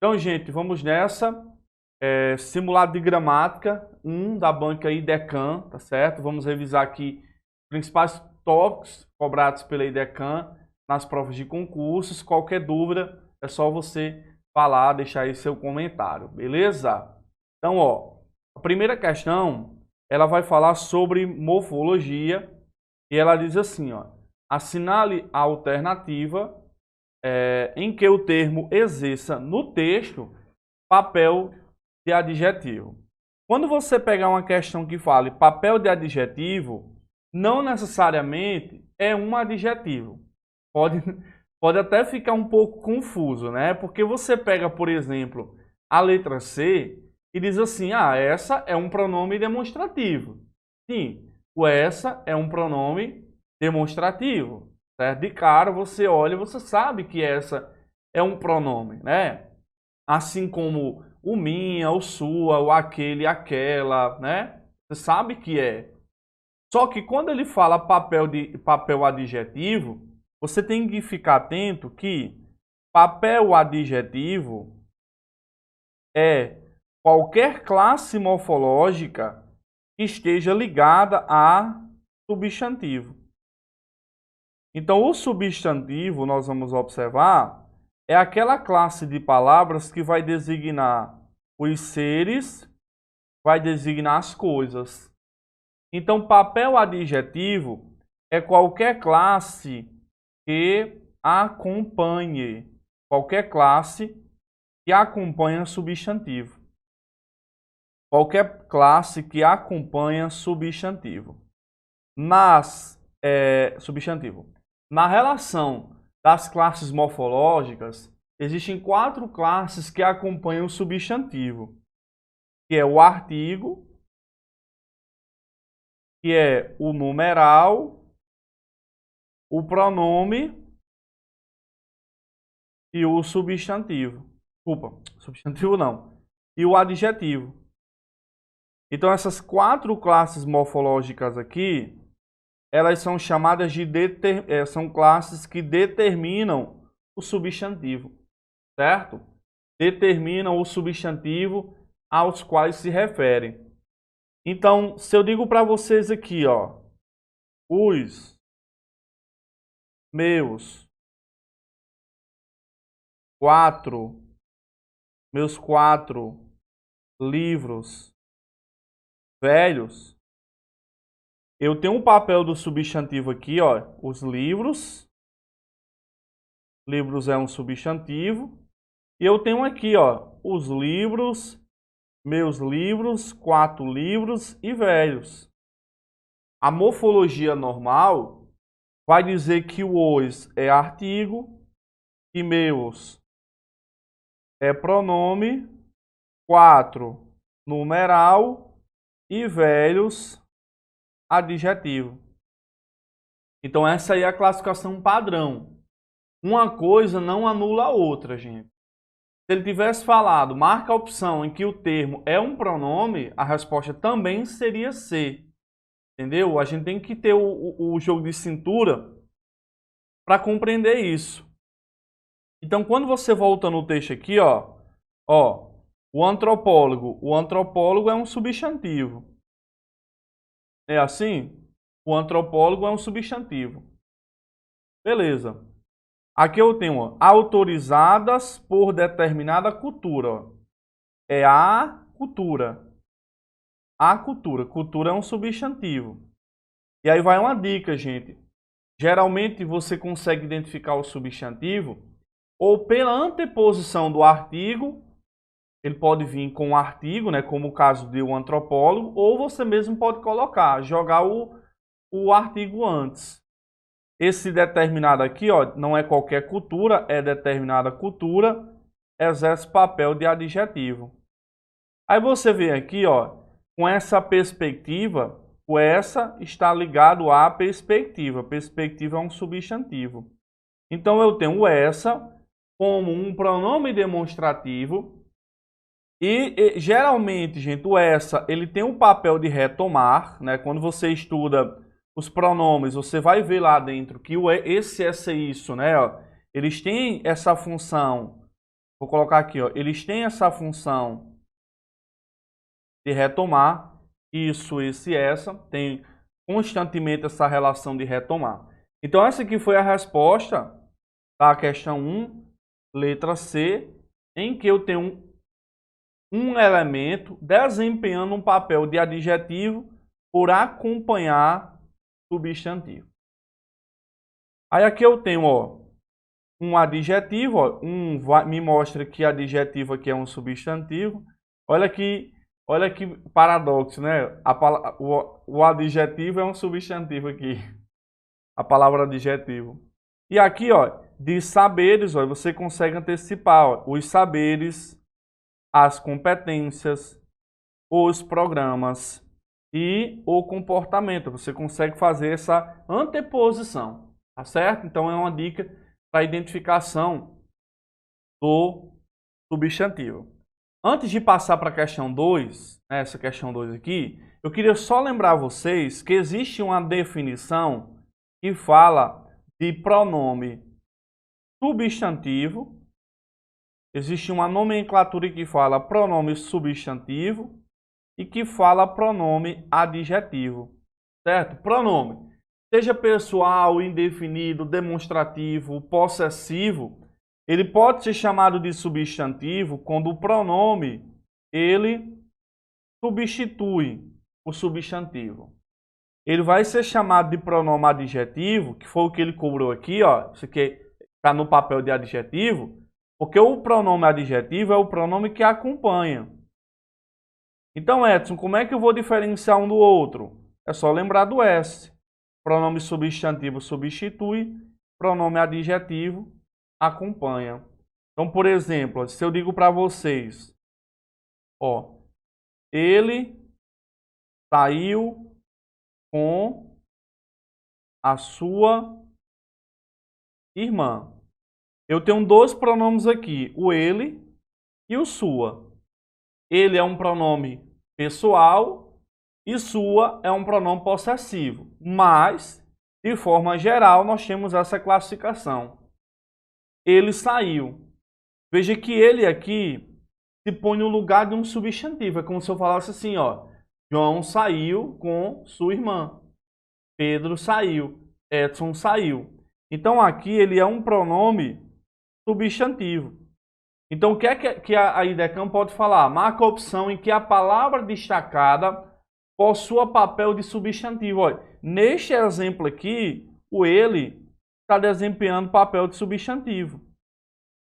Então, gente, vamos nessa. Simulado de gramática 1 da banca IDECAM, tá certo? Vamos revisar aqui os principais tópicos cobrados pela IDECAM nas provas de concursos. Qualquer dúvida, é só você falar, deixar aí seu comentário, beleza? Então, ó, a primeira questão, ela vai falar sobre morfologia e ela diz assim, ó, assinale a alternativa em que o termo exerça no texto papel de adjetivo. Quando você pegar uma questão que fale papel de adjetivo, não necessariamente é um adjetivo. Pode até ficar um pouco confuso, né? Porque você pega, por exemplo, a letra C e diz assim, essa é um pronome demonstrativo. Sim, o essa é um pronome demonstrativo. Certo? De cara, você olha e você sabe que essa é um pronome, né? Assim como o minha, o sua, o aquele, aquela, né? Você sabe que é. Só que quando ele fala papel adjetivo, você tem que ficar atento que papel adjetivo é qualquer classe morfológica que esteja ligada a substantivo. Então, o substantivo, nós vamos observar, é aquela classe de palavras que vai designar os seres, vai designar as coisas. Então, papel adjetivo é qualquer classe que acompanhe, qualquer classe que acompanha substantivo. Qualquer classe que acompanha substantivo. Substantivo. Na relação das classes morfológicas, existem 4 classes que acompanham o substantivo, que é o artigo, que é o numeral, o pronome e o substantivo. Desculpa, substantivo não. E o adjetivo. Então, essas 4 classes morfológicas aqui, elas são chamadas de são classes que determinam o substantivo, certo? Determinam o substantivo aos quais se referem. Então, se eu digo para vocês aqui, ó, os meus 4 livros velhos, eu tenho um papel do substantivo aqui, ó, os livros. Livros é um substantivo. E eu tenho aqui, ó, os livros, meus livros, 4 livros e velhos. A morfologia normal vai dizer que o os é artigo, e meus é pronome, 4 numeral e velhos adjetivo. Então essa aí é a classificação padrão. Uma coisa não anula a outra, gente. Se ele tivesse falado, marca a opção em que o termo é um pronome, a resposta também seria C. Entendeu? A gente tem que ter o jogo de cintura para compreender isso. Então, quando você volta no texto aqui, ó, o antropólogo é um substantivo. É assim? O antropólogo é um substantivo. Beleza. Aqui eu tenho, ó, autorizadas por determinada cultura. Ó. É a cultura. A cultura. Cultura é um substantivo. E aí vai uma dica, gente. Geralmente você consegue identificar o substantivo ou pela anteposição do artigo. Ele pode vir com um artigo, né, como o caso de um antropólogo, ou você mesmo pode jogar o artigo antes. Esse determinado aqui, ó, não é qualquer cultura, é determinada cultura, exerce papel de adjetivo. Aí você vê aqui, ó, com essa perspectiva, o essa está ligado à perspectiva. Perspectiva é um substantivo. Então eu tenho o essa como um pronome demonstrativo. E geralmente, gente, o essa, ele tem um papel de retomar, né? Quando você estuda os pronomes, você vai ver lá dentro que esse, essa e isso, né? Ó, eles têm essa função. vou colocar aqui, ó, eles têm essa função de retomar, isso, esse, essa, tem constantemente essa relação de retomar. Então, essa aqui foi a resposta da questão 1, letra C, em que eu tenho um elemento desempenhando um papel de adjetivo por acompanhar substantivo. Aí aqui eu tenho, ó, um adjetivo, ó, me mostra que adjetivo aqui é um substantivo. Olha que paradoxo, né? O adjetivo é um substantivo aqui. A palavra adjetivo. E aqui, ó, de saberes, ó, você consegue antecipar, ó, os saberes, as competências, os programas e o comportamento. Você consegue fazer essa anteposição, tá certo? Então é uma dica para a identificação do substantivo. Antes de passar para a questão 2, essa questão 2 aqui, eu queria só lembrar vocês que existe uma definição que fala de pronome substantivo. Existe uma nomenclatura que fala pronome substantivo e que fala pronome adjetivo, certo? Pronome, seja pessoal, indefinido, demonstrativo, possessivo, ele pode ser chamado de substantivo quando o pronome ele substitui o substantivo. Ele vai ser chamado de pronome adjetivo, que foi o que ele cobrou aqui, ó. Isso aqui está no papel de adjetivo, porque o pronome adjetivo é o pronome que acompanha. Então, Edson, como é que eu vou diferenciar um do outro? É só lembrar do S. Pronome substantivo substitui, pronome adjetivo acompanha. Então, por exemplo, se eu digo para vocês, ó, ele saiu com a sua irmã. Eu tenho dois pronomes aqui, o ele e o sua. Ele é um pronome pessoal e sua é um pronome possessivo. Mas, de forma geral, nós temos essa classificação. Ele saiu. Veja que ele aqui se põe no lugar de um substantivo. É como se eu falasse assim, ó. João saiu com sua irmã. Pedro saiu. Edson saiu. Então aqui ele é um pronome substantivo. Então o que é que a IDECAM pode falar? Marca a opção em que a palavra destacada possua papel de substantivo. Olha, neste exemplo aqui, o ele está desempenhando papel de substantivo.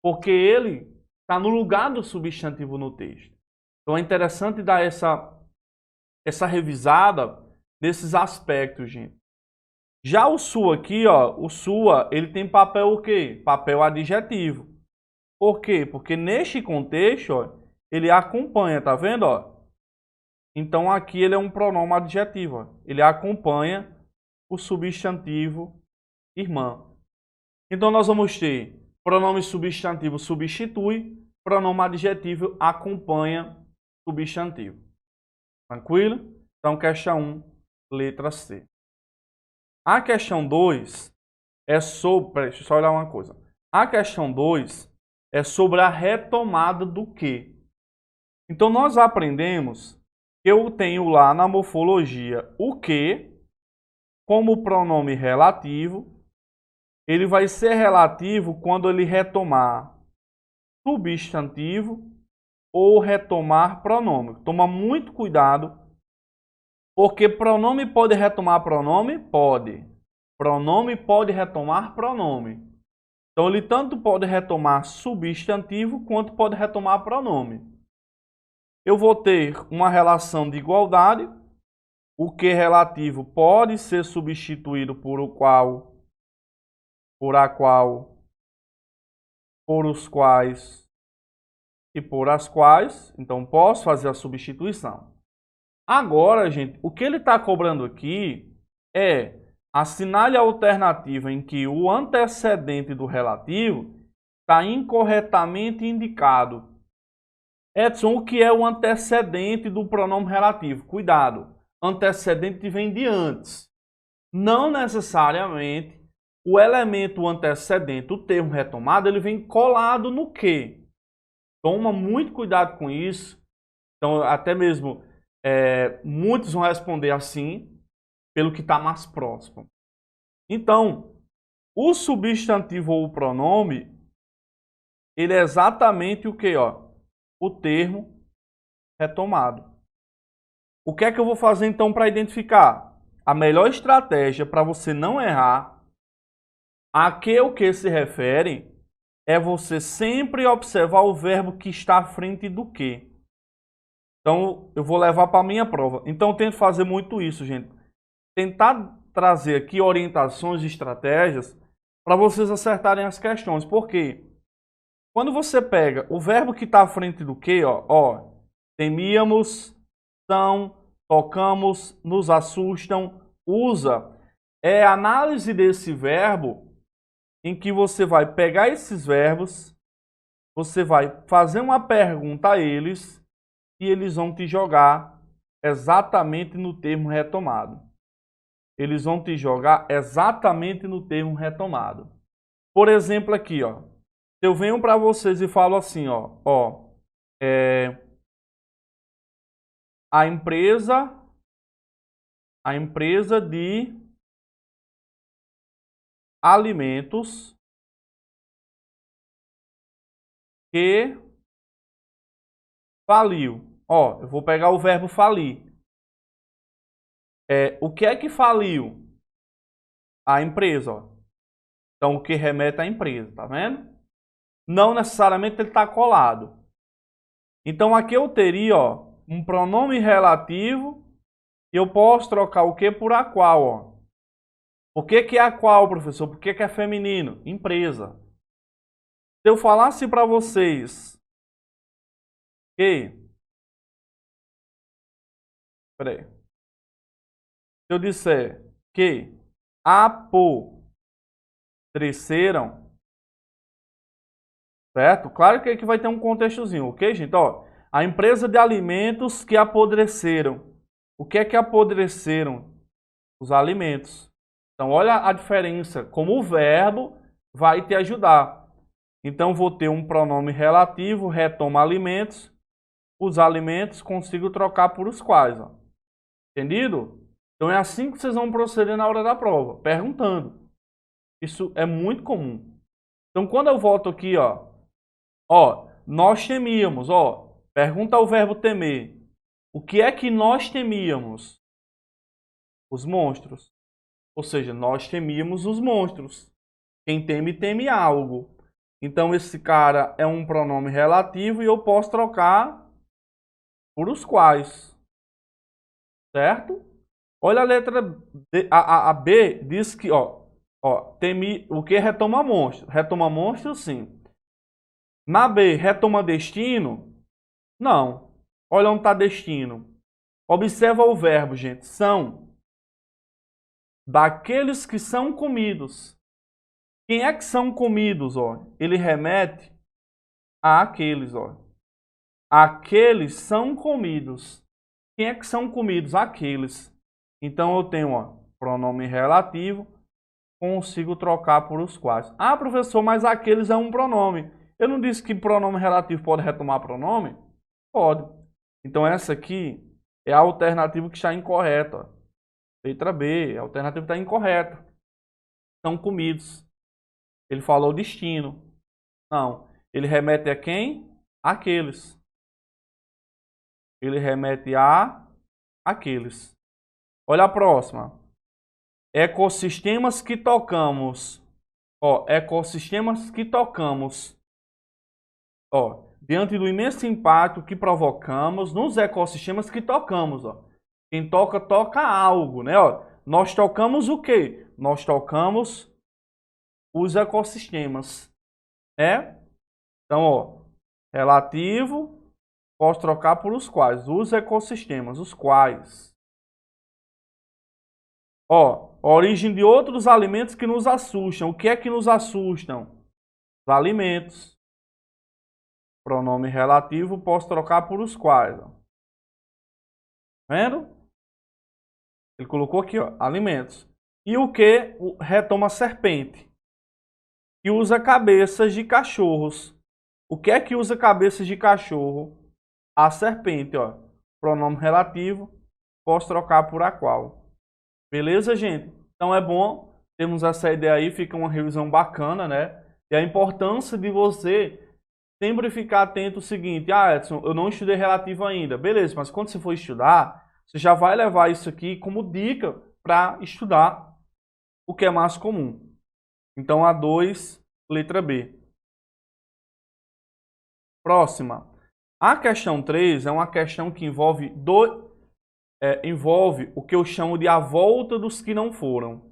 Porque ele está no lugar do substantivo no texto. Então é interessante dar essa revisada nesses aspectos, gente. Já o sua aqui, ó, o sua, ele tem papel o quê? Papel adjetivo. Por quê? Porque neste contexto, ó, ele acompanha, tá vendo, ó? Então aqui ele é um pronome adjetivo, ó. Ele acompanha o substantivo irmã. Então nós vamos ter pronome substantivo substitui, pronome adjetivo acompanha substantivo. Tranquilo? Então questão 1, letra C. A questão 2 é sobre... Deixa eu só olhar uma coisa. A questão 2 é sobre a retomada do que. Então nós aprendemos que eu tenho lá na morfologia o que como pronome relativo. Ele vai ser relativo quando ele retomar substantivo ou retomar pronome. Toma muito cuidado, porque pronome pode retomar pronome? Pode. Pronome pode retomar pronome. Então ele tanto pode retomar substantivo quanto pode retomar pronome. Eu vou ter uma relação de igualdade. O que relativo pode ser substituído por o qual, por a qual, por os quais e por as quais. Então, posso fazer a substituição. Agora, gente, o que ele está cobrando aqui é assinale a alternativa em que o antecedente do relativo está incorretamente indicado. Edson, o que é o antecedente do pronome relativo? Cuidado, antecedente vem de antes. Não necessariamente o elemento antecedente, o termo retomado, ele vem colado no que? Toma muito cuidado com isso. Então, até mesmo, muitos vão responder assim, pelo que está mais próximo. Então, o substantivo ou o pronome, ele é exatamente o que? O termo retomado. O que é que eu vou fazer então para identificar? A melhor estratégia para você não errar a que o que se refere é você sempre observar o verbo que está à frente do que. Então, eu vou levar para a minha prova. Então, eu tento fazer muito isso, gente. Tentar trazer aqui orientações e estratégias para vocês acertarem as questões. Por quê? Quando você pega o verbo que está à frente do que, temíamos, são, tocamos, nos assustam, usa, é a análise desse verbo em que você vai pegar esses verbos, você vai fazer uma pergunta a eles e eles vão te jogar exatamente no termo retomado. Eles vão te jogar exatamente no termo retomado. Por exemplo, aqui, eu venho para vocês e falo assim, a empresa de alimentos que faliu. Eu vou pegar o verbo falir. O que é que faliu? A empresa, Então, o que remete à empresa, tá vendo? Não necessariamente ele está colado. Então, aqui eu teria, um pronome relativo e eu posso trocar o que por a qual, Por que é a qual, professor? Por que é feminino? Empresa. Se eu falasse para vocês que... Peraí. Se eu disser que apodreceram, certo? Claro que aqui vai ter um contextozinho, ok, gente? A empresa de alimentos que apodreceram. O que é que apodreceram? Os alimentos. Então, olha a diferença, como o verbo vai te ajudar. Então, vou ter um pronome relativo, retoma alimentos. Os alimentos consigo trocar por os quais. Entendido? Então, é assim que vocês vão proceder na hora da prova, perguntando. Isso é muito comum. Então, quando eu volto aqui, nós temíamos, pergunta ao verbo temer. O que é que nós temíamos? Os monstros. Ou seja, nós temíamos os monstros. Quem teme, teme algo. Então, esse cara é um pronome relativo e eu posso trocar por os quais. Certo? Olha a letra D, a B diz que, teme, o que retoma monstro? Retoma monstro, sim. Na B, retoma destino? Não. Olha onde está destino. Observa o verbo, gente. São daqueles que são comidos. Quem é que são comidos? Ele remete àqueles. Aqueles são comidos. Quem é que são comidos? Aqueles. Então eu tenho pronome relativo, consigo trocar por os quais. Ah, professor, mas aqueles é um pronome. Eu não disse que pronome relativo pode retomar pronome? Pode. Então essa aqui é a alternativa que está incorreta. Letra B, a alternativa está incorreta. São comidos. Ele falou destino. Não. Ele remete a quem? Aqueles. Ele remete a aqueles. Olha a próxima. Ecossistemas que tocamos. Ecossistemas que tocamos. Diante do imenso impacto que provocamos nos ecossistemas que tocamos. Quem toca, toca algo, né? Nós tocamos o quê? Nós tocamos os ecossistemas. Então, relativo, posso trocar por os quais? Os ecossistemas, os quais. Origem de outros alimentos que nos assustam. O que é que nos assustam? Os alimentos. Pronome relativo, posso trocar por os quais. Vendo? Ele colocou aqui, alimentos. E o que retoma serpente? Que usa cabeças de cachorros. O que é que usa cabeças de cachorro? A serpente, ó. Pronome relativo. Posso trocar por a qual. Beleza, gente? Então é bom. Temos essa ideia aí. Fica uma revisão bacana, né? E a importância de você sempre ficar atento ao seguinte. Ah, Edson, eu não estudei relativo ainda. Beleza, mas quando você for estudar, você já vai levar isso aqui como dica para estudar o que é mais comum. Então, a 2, letra B. Próxima. A questão 3 é uma questão que envolve o que eu chamo de a volta dos que não foram.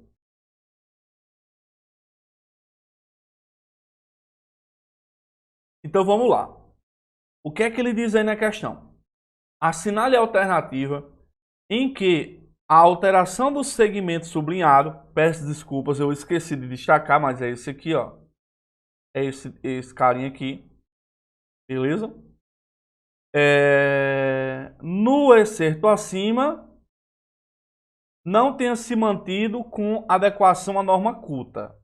Então vamos lá. O que é que ele diz aí na questão? Assinale a alternativa em que a alteração do segmento sublinhado, peço desculpas, eu esqueci de destacar, mas é esse aqui, ó. É esse carinha aqui. Beleza? No excerto acima, não tenha se mantido com adequação à norma culta.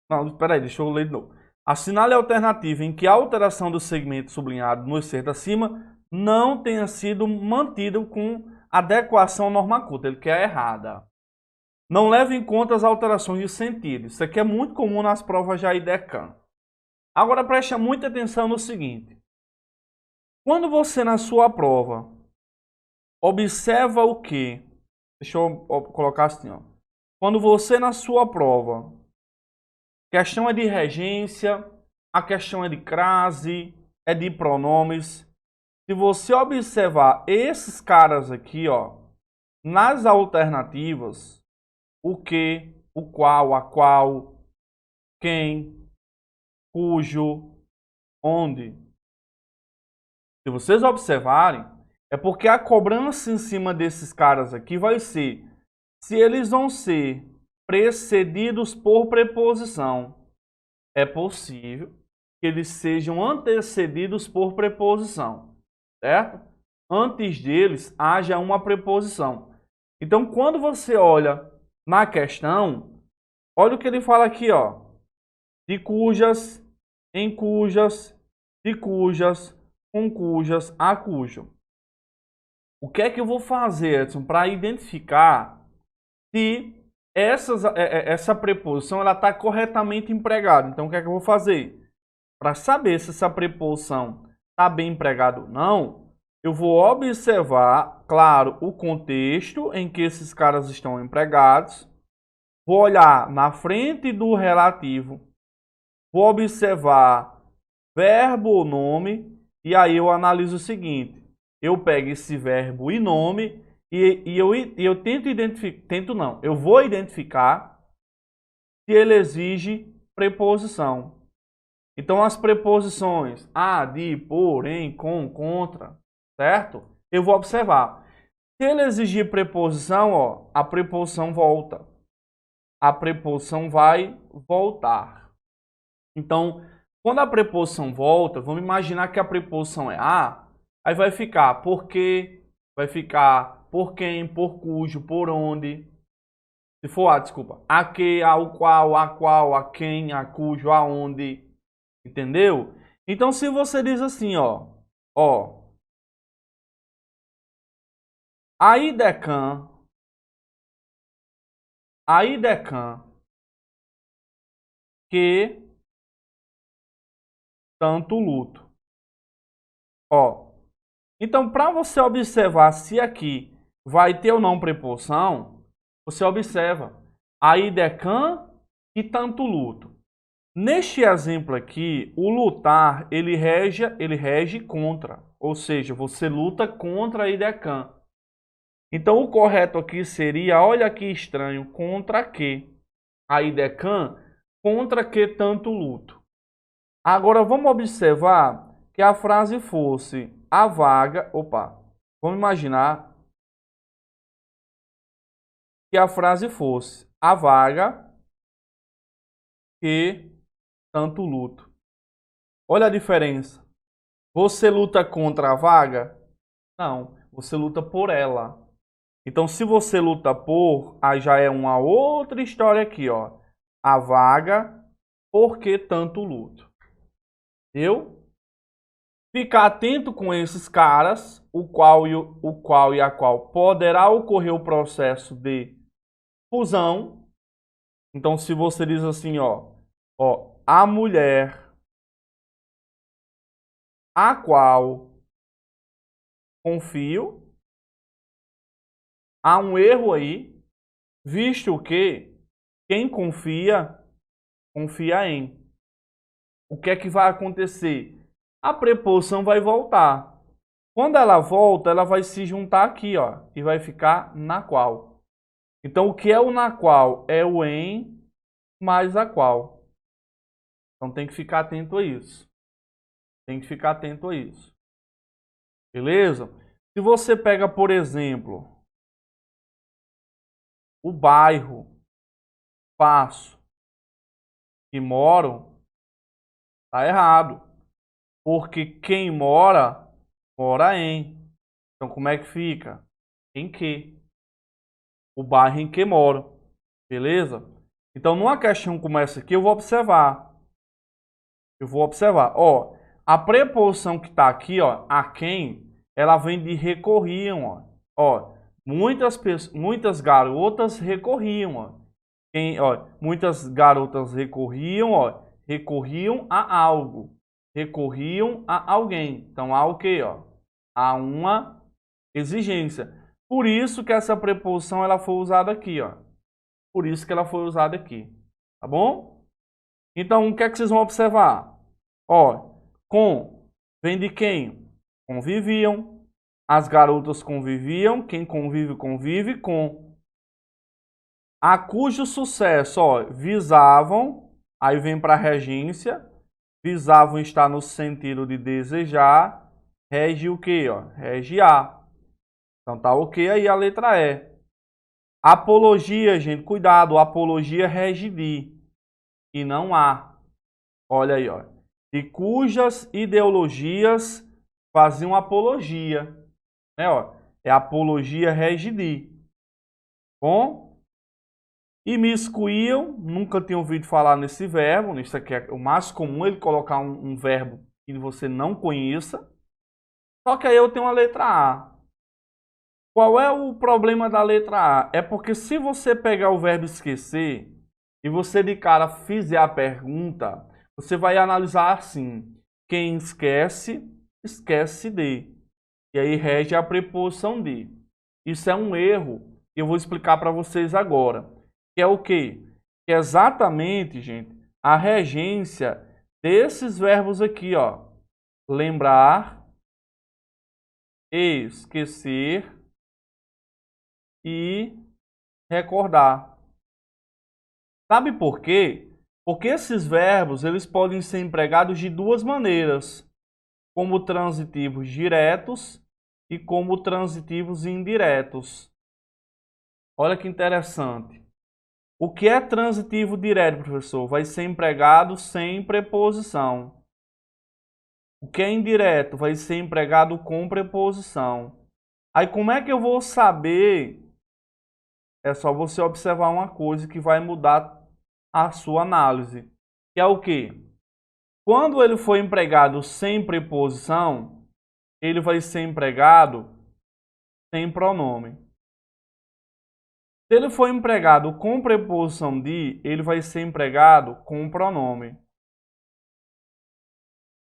Não, espera aí, deixa eu ler de novo. Assinale a alternativa em que a alteração do segmento sublinhado no excerto acima não tenha sido mantida com adequação à norma culta. Ele quer errada. Não leve em conta as alterações de sentido. Isso aqui é muito comum nas provas de AIDECAN. Agora preste muita atenção no seguinte. Quando você na sua prova observa o quê? Deixa eu colocar assim, ó. Quando você na sua prova, a questão é de regência, a questão é de crase, é de pronomes. Se você observar esses caras aqui, ó, nas alternativas, o que, o qual, a qual, quem, cujo, onde. Se vocês observarem, é porque a cobrança em cima desses caras aqui vai ser se eles vão ser precedidos por preposição. É possível que eles sejam antecedidos por preposição, certo? Antes deles haja uma preposição. Então, quando você olha na questão, olha o que ele fala aqui, ó. De cujas, em cujas, de cujas, com cujas, a cujo. O que é que eu vou fazer, Edson, para identificar se essa preposição está corretamente empregada? Então, o que é que eu vou fazer? Para saber se essa preposição está bem empregada ou não, eu vou observar, claro, o contexto em que esses caras estão empregados. Vou olhar na frente do relativo. Vou observar verbo ou nome. E aí eu analiso o seguinte. Eu pego esse verbo e nome e eu tento identificar, eu vou identificar se ele exige preposição. Então as preposições a, de, por, em, com, contra, certo? Eu vou observar. Se ele exigir preposição, ó, a preposição volta. A preposição vai voltar. Então, quando a preposição volta, vamos imaginar que a preposição é a, aí vai ficar por quê, vai ficar por quem, por cujo, por onde. Se for a, desculpa, a que, ao qual, a quem, a cujo, aonde. Entendeu? Então, se você diz assim, ó, a IDECAN, que tanto luto. Ó, então, para você observar se aqui vai ter ou não preposição, você observa a IDECAN e tanto luto. Neste exemplo aqui, o lutar, ele rege contra. Ou seja, você luta contra a IDECAN. Então, o correto aqui seria, olha que estranho, contra que? A IDECAN, contra que tanto luto. Agora, vamos observar que a frase fosse a vaga... Opa, vamos imaginar que a frase fosse a vaga que tanto luto. Olha a diferença. Você luta contra a vaga? Não, você luta por ela. Então, se você luta por, aí já é uma outra história aqui, ó. A vaga Por que tanto luto? Eu ficar atento com esses caras, o qual e a qual poderá ocorrer o processo de fusão. Então, se você diz assim, ó, a mulher a qual confio, há um erro aí, visto que quem confia, confia em. O que é que vai acontecer? A preposição vai voltar. Quando ela volta, ela vai se juntar aqui, ó, e vai ficar na qual. Então, o que é o na qual? É o em mais a qual. Então, tem que ficar atento a isso. Tem que ficar atento a isso. Beleza? Se você pega, por exemplo, o bairro, espaço que moram, tá errado. Porque quem mora, mora em. Então, como é que fica? Em que? O bairro em que moro. Beleza? Então, numa questão como essa aqui, eu vou observar. Ó, a preposição que está aqui, ó, a quem, ela vem de recorriam, ó. Ó, muitas garotas recorriam, ó. Muitas garotas recorriam, ó, recorriam a algo, recorriam a alguém. Então, há o quê, ó? Há uma exigência. Por isso que essa preposição ela foi usada aqui, ó. Por isso que ela foi usada aqui. Tá bom? Então, o que é que vocês vão observar? Ó, com vem de quem? Conviviam. As garotas conviviam. Quem convive, convive com. A cujo sucesso, ó, visavam. Aí vem para a regência. Visavam estar no sentido de desejar. Rege o quê, ó? Rege a. Então tá ok aí a letra E. Apologia, gente, cuidado. Apologia rege de. E não há. Olha aí, ó. E cujas ideologias faziam apologia. Né, ó? É apologia rege de. Bom? Imiscuíam, nunca tinha ouvido falar nesse verbo. Isso aqui é o mais comum, ele colocar um verbo que você não conheça. Só que aí eu tenho a letra A. Qual é o problema da letra A? É porque se você pegar o verbo esquecer e você de cara fizer a pergunta, você vai analisar assim: quem esquece, esquece de. E aí rege a preposição de. Isso é um erro que eu vou explicar para vocês agora. Que é o quê? Que é exatamente, gente, a regência desses verbos aqui, ó. Lembrar, esquecer e recordar. Sabe por quê? Porque esses verbos eles podem ser empregados de duas maneiras, como transitivos diretos e como transitivos indiretos. Olha que interessante. O que é transitivo direto, professor? Vai ser empregado sem preposição. O que é indireto? Vai ser empregado com preposição. Aí como é que eu vou saber? É só você observar uma coisa que vai mudar a sua análise. Que é o quê? Quando ele for empregado sem preposição, ele vai ser empregado sem pronome. Se ele for empregado com preposição de, ele vai ser empregado com pronome.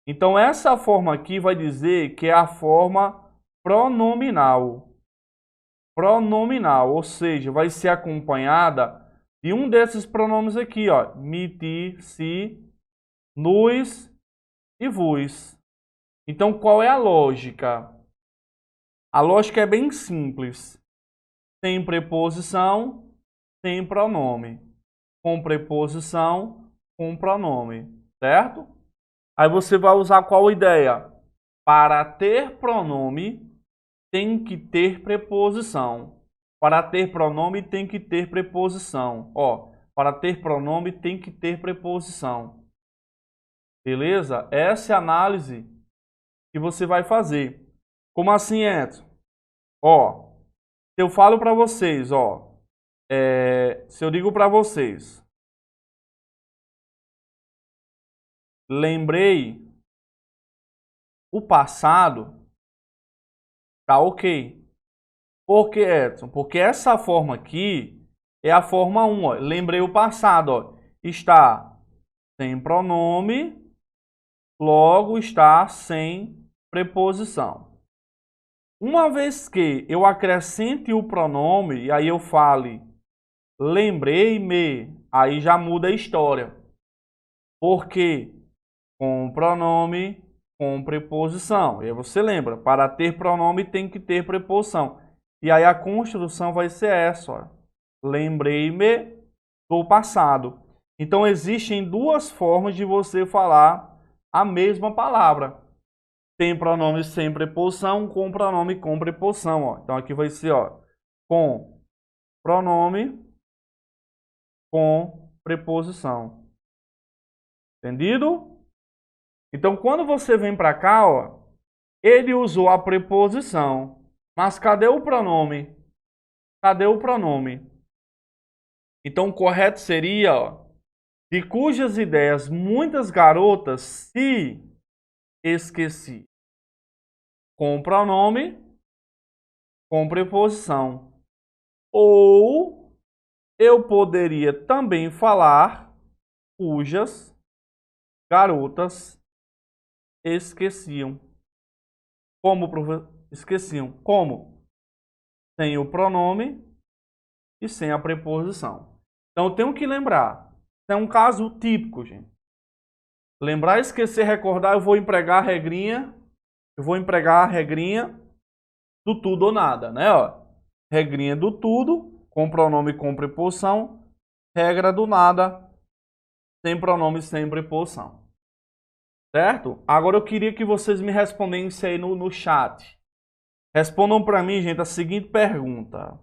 Então, essa forma aqui vai dizer que é a forma pronominal. Pronominal, ou seja, vai ser acompanhada de um desses pronomes aqui, ó. Me, ti, si, nos e vos. Então, qual é a lógica? A lógica é bem simples. Sem preposição, sem pronome. Com preposição, com pronome. Certo? Aí você vai usar qual ideia? Para ter pronome, tem que ter preposição. Para ter pronome, tem que ter preposição. Ó, para ter pronome, tem que ter preposição. Beleza? Essa é a análise que você vai fazer. Como assim, Edson? Ó, se eu falo para vocês, ó, se eu digo para vocês, lembrei o passado, tá ok. Por que, Edson? Porque essa forma aqui é a forma 1, ó. Lembrei o passado, ó. Está sem pronome, logo está sem preposição. Uma vez que eu acrescente o pronome, e aí eu fale lembrei-me, aí já muda a história. Porque com pronome, com preposição. E aí você lembra, para ter pronome tem que ter preposição. E aí a construção vai ser essa, ó. Lembrei-me do passado. Então existem duas formas de você falar a mesma palavra. Tem pronome sem preposição, com pronome com preposição, ó. Então aqui vai ser, ó, com pronome com preposição. Entendido? Então quando você vem para cá, ó, ele usou a preposição. Mas cadê o pronome? Cadê o pronome? Então o correto seria, ó, de cujas ideias muitas garotas se esqueci. Com pronome, com preposição. Ou eu poderia também falar cujas garotas esqueciam. Como esqueciam? Como? Sem o pronome e sem a preposição. Então eu tenho que lembrar. Isso é um caso típico, gente. Lembrar, esquecer, recordar, eu vou empregar a regrinha. Eu vou empregar a regrinha do tudo ou nada, né? Ó, regrinha do tudo, com pronome com preposição. Regra do nada, sem pronome sem preposição. Certo? Agora eu queria que vocês me respondessem aí no chat. Respondam para mim, gente, a seguinte pergunta.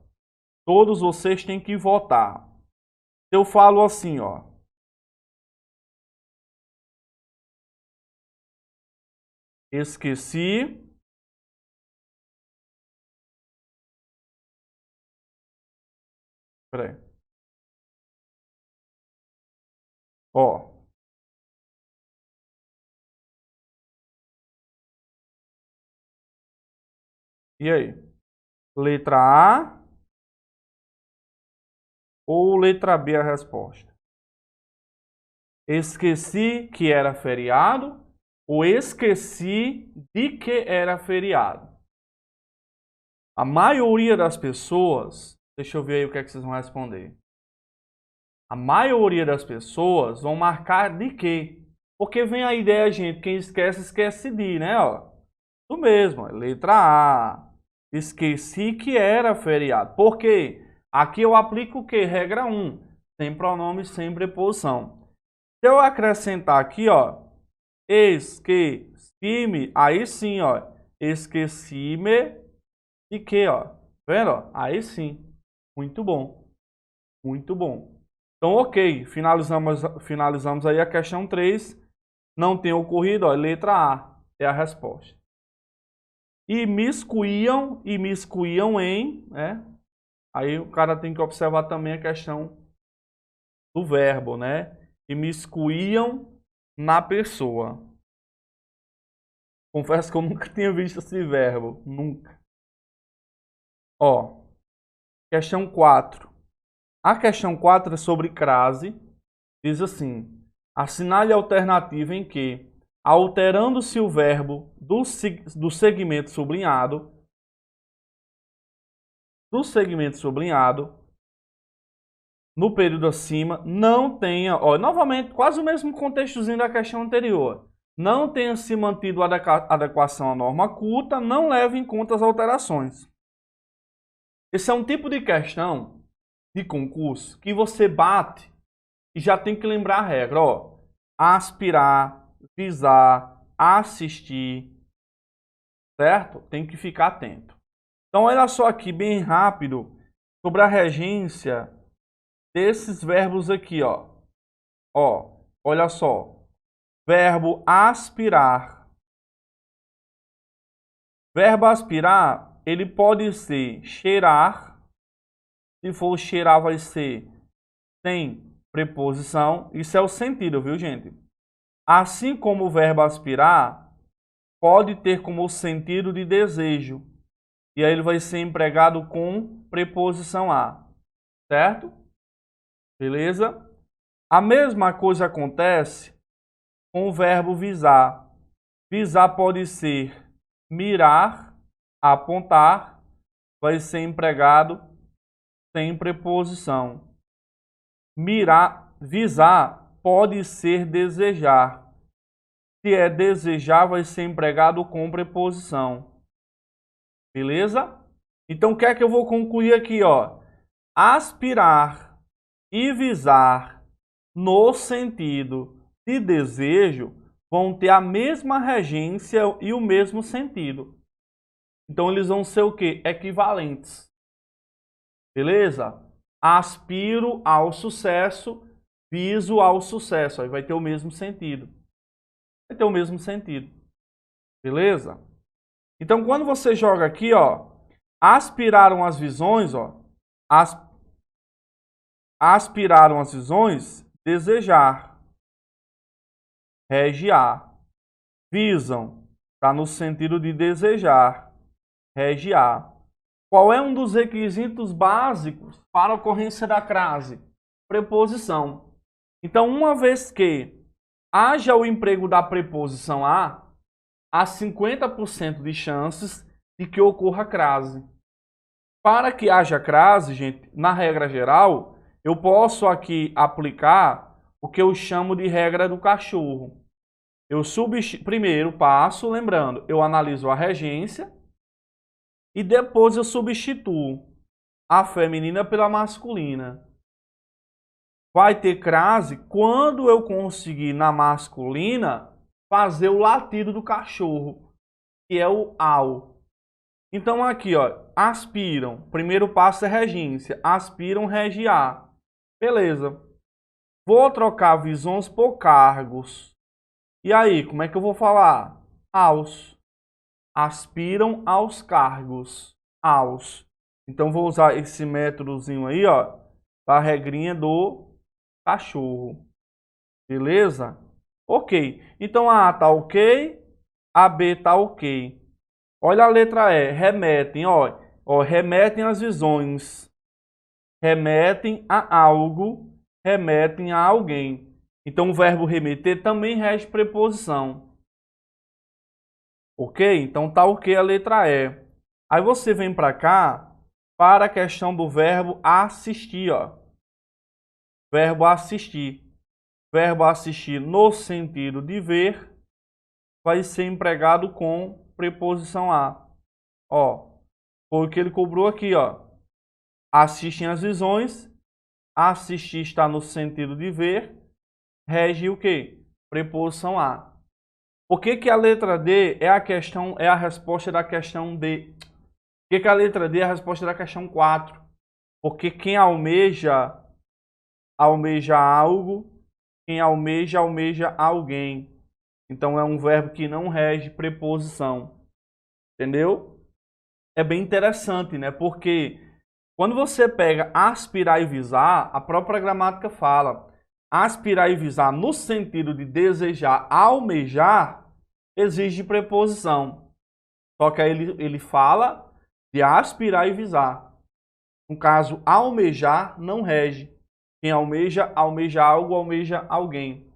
Todos vocês têm que votar. Eu falo assim, ó. Esqueci. Peraí. Ó. E aí? Letra A ou letra B a resposta? Esqueci que era feriado ou esqueci de que era feriado? A maioria das pessoas, deixa eu ver aí o que é que vocês vão responder. A maioria das pessoas vão marcar de quê? Porque vem a ideia, gente, quem esquece, esquece de, né? Ó, isso mesmo, letra A. Esqueci que era feriado. Por quê? Aqui eu aplico o quê? Regra 1. Sem pronome, sem preposição. Se eu acrescentar aqui, ó, esqueci-me, aí sim, ó, esqueci-me de quê, ó? Vendo, ó? Aí sim. Muito bom. Muito bom. Então, ok, finalizamos aí a questão 3. Não tem ocorrido, ó, letra A é a resposta. Imiscuíam em, né? Aí o cara tem que observar também a questão do verbo, né? Imiscuíam na pessoa. Confesso que eu nunca tinha visto esse verbo, nunca. Ó, questão 4. A questão 4 é sobre crase. Diz assim: assinale a alternativa em que, alterando-se o verbo do segmento sublinhado, no período acima, não tenha, ó, novamente, quase o mesmo contextozinho da questão anterior. Não tenha se mantido a adequação à norma culta, não leve em conta as alterações. Esse é um tipo de questão de concurso que você bate e já tem que lembrar a regra, ó. Aspirar, visar, assistir, certo? Tem que ficar atento. Então, olha só aqui, bem rápido, sobre a regência desses verbos aqui, ó. Ó, olha só. Verbo aspirar. Verbo aspirar, ele pode ser cheirar. Se for cheirar, vai ser sem preposição. Isso é o sentido, viu, gente? Assim como o verbo aspirar pode ter como sentido de desejo. E aí ele vai ser empregado com preposição a, certo? Beleza? A mesma coisa acontece com o verbo visar. Visar pode ser mirar, apontar, vai ser empregado sem preposição. Mirar, visar pode ser desejar. Se é desejar, vai ser empregado com preposição. Beleza? Então, o que é que eu vou concluir aqui, ó? Aspirar e visar no sentido de desejo vão ter a mesma regência e o mesmo sentido. Então, eles vão ser o quê? Equivalentes. Beleza? Aspiro ao sucesso, viso ao sucesso. Aí vai ter o mesmo sentido. Vai ter o mesmo sentido. Beleza? Então, quando você joga aqui, ó, aspiraram as visões, ó, aspiraram as visões, desejar, regiar. Visam, está no sentido de desejar, regiar. Qual é um dos requisitos básicos para a ocorrência da crase? Preposição. Então, uma vez que haja o emprego da preposição a, há 50% de chances de que ocorra crase. Para que haja crase, gente, na regra geral, eu posso aqui aplicar o que eu chamo de regra do cachorro. Eu primeiro passo, lembrando, eu analiso a regência e depois eu substituo a feminina pela masculina. Vai ter crase quando eu conseguir na masculina fazer o latido do cachorro, que é o au. Então aqui, ó, aspiram. Primeiro passo é regência. Aspiram, regiar. Beleza. Vou trocar visões por cargos. E aí, como é que eu vou falar? Aos. Aspiram aos cargos. Aos. Então vou usar esse métodozinho aí, ó, para a regrinha do cachorro. Beleza? Ok. Então a A tá ok, a B tá ok. Olha a letra E, remetem, ó, remetem às visões, remetem a algo, remetem a alguém. Então o verbo remeter também rege preposição. Ok? Então tá ok a letra E. Aí você vem para cá para a questão do verbo assistir, ó. Verbo assistir. Verbo assistir no sentido de ver vai ser empregado com preposição a. Ó, foi o que ele cobrou aqui, ó. Assistem às visões. Assistir está no sentido de ver. Rege o quê? Preposição a. Por que que a letra D é a resposta da questão D? Por que a letra D é a resposta da questão 4? Porque quem almeja, almeja algo. Quem almeja, almeja alguém. Então é um verbo que não rege preposição. Entendeu? É bem interessante, né? Porque quando você pega aspirar e visar, a própria gramática fala. Aspirar e visar no sentido de desejar, almejar, exige preposição. Só que aí ele fala de aspirar e visar. No caso, almejar não rege. Quem almeja, almeja algo, almeja alguém.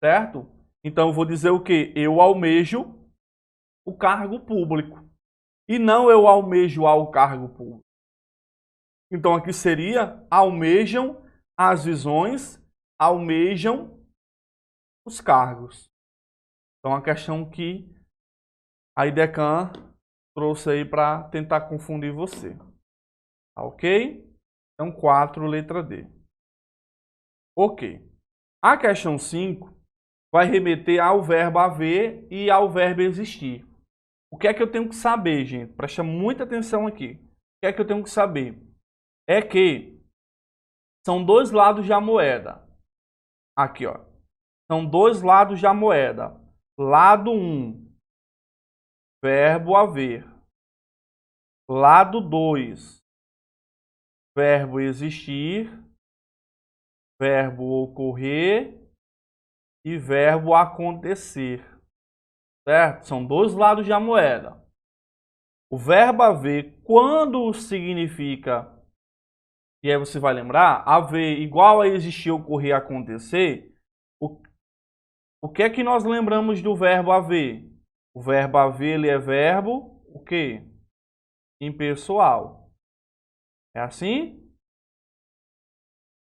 Certo? Então eu vou dizer o quê? Eu almejo o cargo público. E não eu almejo ao cargo público. Então aqui seria almejam as visões, almejam os cargos. Então a questão que a IDECAN trouxe aí para tentar confundir você. Tá ok? Então 4, letra D. Ok. A questão 5 vai remeter ao verbo haver e ao verbo existir. O que é que eu tenho que saber, gente? Presta muita atenção aqui. O que é que eu tenho que saber? É que são dois lados da moeda. Aqui, ó. São dois lados da moeda. Lado 1, verbo haver. Lado 2, verbo existir, verbo ocorrer e verbo acontecer, certo? São dois lados da moeda. O verbo haver, quando significa, e aí você vai lembrar, haver igual a existir, ocorrer, acontecer, o que é que nós lembramos do verbo haver? O verbo haver, ele é verbo, o quê? Impessoal. É assim?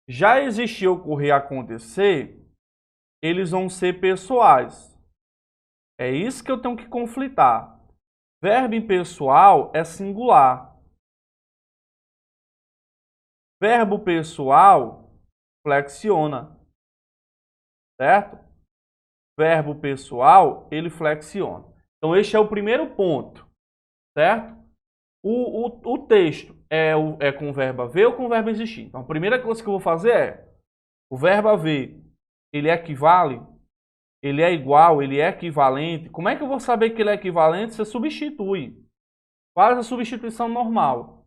Já existir, ocorrer, acontecer, eles vão ser pessoais. É isso que eu tenho que conflitar. Verbo impessoal é singular. Verbo pessoal flexiona. Certo? Verbo pessoal, ele flexiona. Então, este é o primeiro ponto. Certo? O texto é com o verbo haver ou com o verbo existir? Então, a primeira coisa que eu vou fazer é, o verbo haver, ele equivale? Ele é igual? Ele é equivalente? Como é que eu vou saber que ele é equivalente? Você substitui. Faz a substituição normal.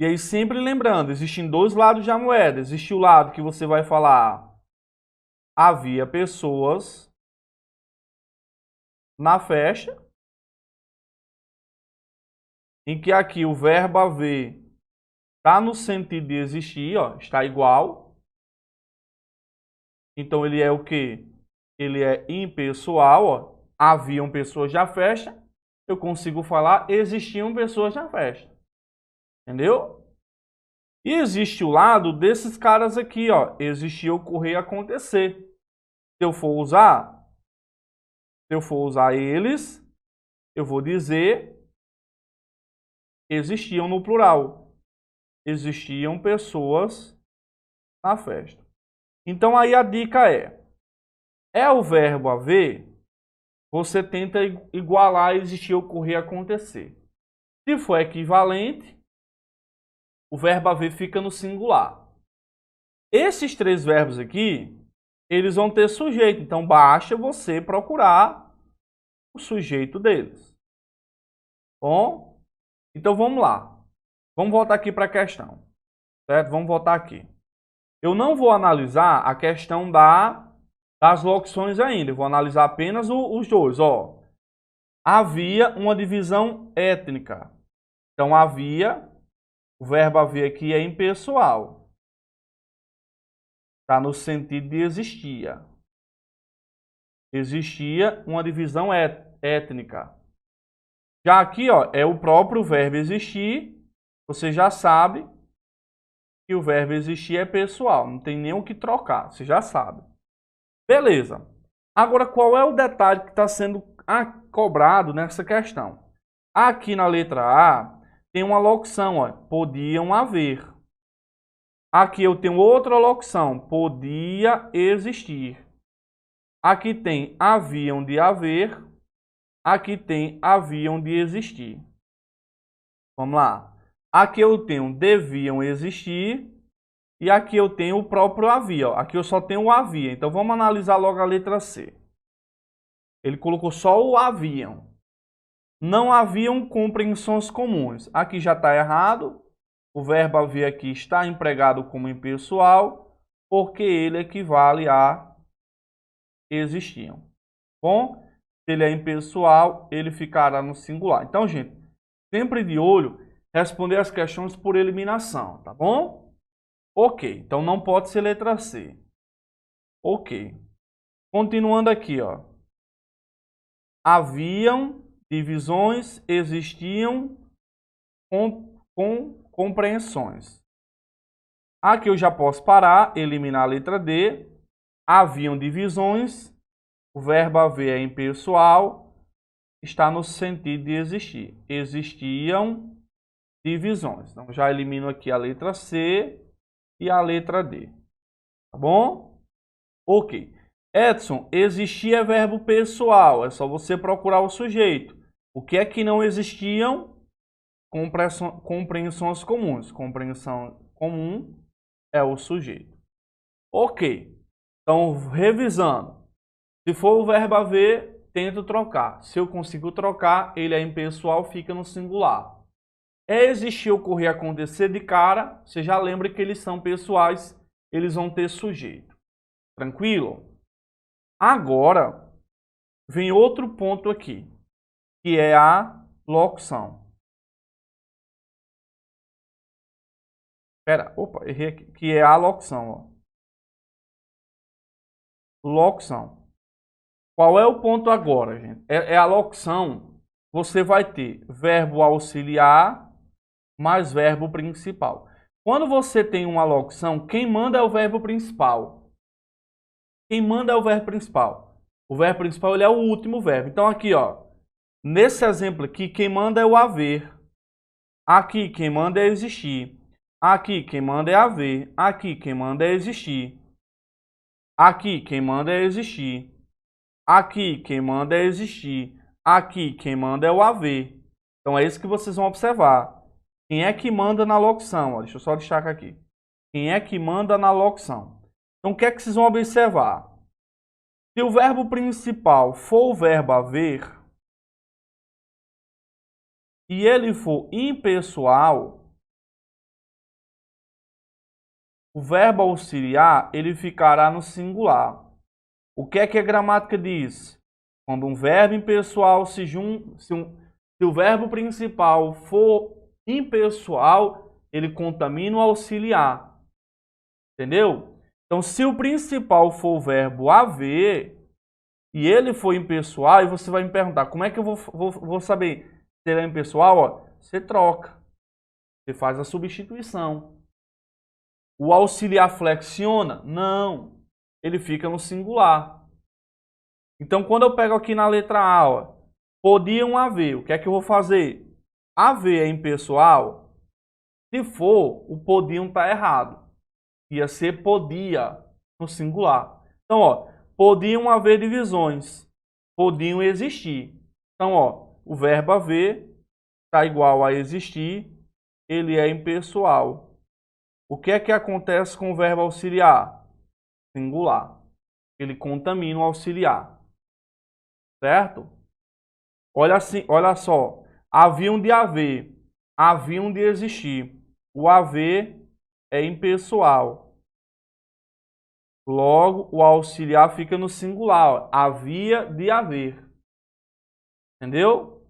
E aí, sempre lembrando, existem dois lados da moeda. Existe o lado que você vai falar, havia pessoas na festa, em que aqui o verbo haver está no sentido de existir, ó, está igual. Então, ele é o quê? Ele é impessoal, ó. Haviam pessoas na festa, eu consigo falar existiam pessoas na festa. Entendeu? E existe o lado desses caras aqui, ó. Existir, ocorrer, acontecer. Se eu for usar eles, eu vou dizer existiam no plural. Existiam pessoas na festa. Então aí a dica é o verbo haver, você tenta igualar existir, ocorrer, acontecer. Se for equivalente, o verbo haver fica no singular. Esses três verbos aqui, eles vão ter sujeito, então basta você procurar o sujeito deles. Bom, então vamos lá. Vamos voltar aqui para a questão. Certo? Vamos voltar aqui. Eu não vou analisar a questão das locuções ainda. Eu vou analisar apenas os dois. Ó. Havia uma divisão étnica. Então, havia, o verbo haver aqui é impessoal. Está no sentido de existia. Existia uma divisão étnica. Já aqui, ó, é o próprio verbo existir. Você já sabe que o verbo existir é pessoal. Não tem nem o que trocar. Você já sabe. Beleza. Agora, qual é o detalhe que está sendo cobrado nessa questão? Aqui na letra A, tem uma locução, ó, podiam haver. Aqui eu tenho outra locução, podia existir. Aqui tem haviam de haver. Aqui tem haviam de existir. Vamos lá. Aqui eu tenho deviam existir. E aqui eu tenho o próprio havia. Ó. Aqui eu só tenho o havia. Então vamos analisar logo a letra C. Ele colocou só o haviam. Não haviam compreensões comuns. Aqui já está errado. O verbo haver aqui está empregado como impessoal, porque ele equivale a existiam. Bom, se ele é impessoal, ele ficará no singular. Então, gente, sempre de olho, responder as questões por eliminação, tá bom? Ok, então não pode ser letra C. Ok. Continuando aqui, ó. Haviam divisões, existiam compreensões. Aqui eu já posso parar, eliminar a letra D. Haviam divisões, o verbo haver é impessoal, está no sentido de existir. Existiam divisões. Então já elimino aqui a letra C e a letra D. Tá bom? Ok. Edson, existia é verbo pessoal. É só você procurar o sujeito. O que é que não existiam? Compreensões comuns. Compreensão comum é o sujeito. Ok. Então, revisando. Se for o verbo haver, tento trocar. Se eu consigo trocar, ele é impessoal, fica no singular. É existir, ocorrer, acontecer de cara. Você já lembra que eles são pessoais, eles vão ter sujeito. Tranquilo? Agora, vem outro ponto aqui, que é a locução. Opa, errei aqui. Que é a locução, ó. Locução. Qual é o ponto agora, gente? É a locução. Você vai ter verbo auxiliar mais verbo principal. Quando você tem uma locução, quem manda é o verbo principal. Quem manda é o verbo principal. O verbo principal ele é o último verbo. Então aqui, ó, nesse exemplo aqui, quem manda é o haver. Aqui quem manda é existir. Aqui quem manda é haver. Aqui quem manda é existir. Aqui quem manda é existir. Aqui quem manda é existir. Aqui quem manda é o haver. Então é isso que vocês vão observar. Quem é que manda na locução? Ó, deixa eu só destacar aqui. Quem é que manda na locução? Então o que é que vocês vão observar? Se o verbo principal for o verbo haver e ele for impessoal, o verbo auxiliar ele ficará no singular. O que é que a gramática diz? Quando um verbo impessoal se o verbo principal for impessoal, ele contamina o auxiliar. Entendeu? Então, se o principal for o verbo haver e ele for impessoal, e você vai me perguntar, como é que eu vou saber se ele é impessoal? Ó, você troca. Você faz a substituição. O auxiliar flexiona? Não. Ele fica no singular. Então, quando eu pego aqui na letra A, ó, podiam haver, o que é que eu vou fazer? Haver é impessoal? Se for, o podiam está errado. Ia ser podia, no singular. Então, ó, podiam haver divisões. Podiam existir. Então, ó, o verbo haver está igual a existir. Ele é impessoal. O que é que acontece com o verbo auxiliar? Singular. Ele contamina o auxiliar. Certo? Olha só. Haviam de haver. Haviam de existir. O haver é impessoal. Logo, o auxiliar fica no singular. Havia de haver. Entendeu?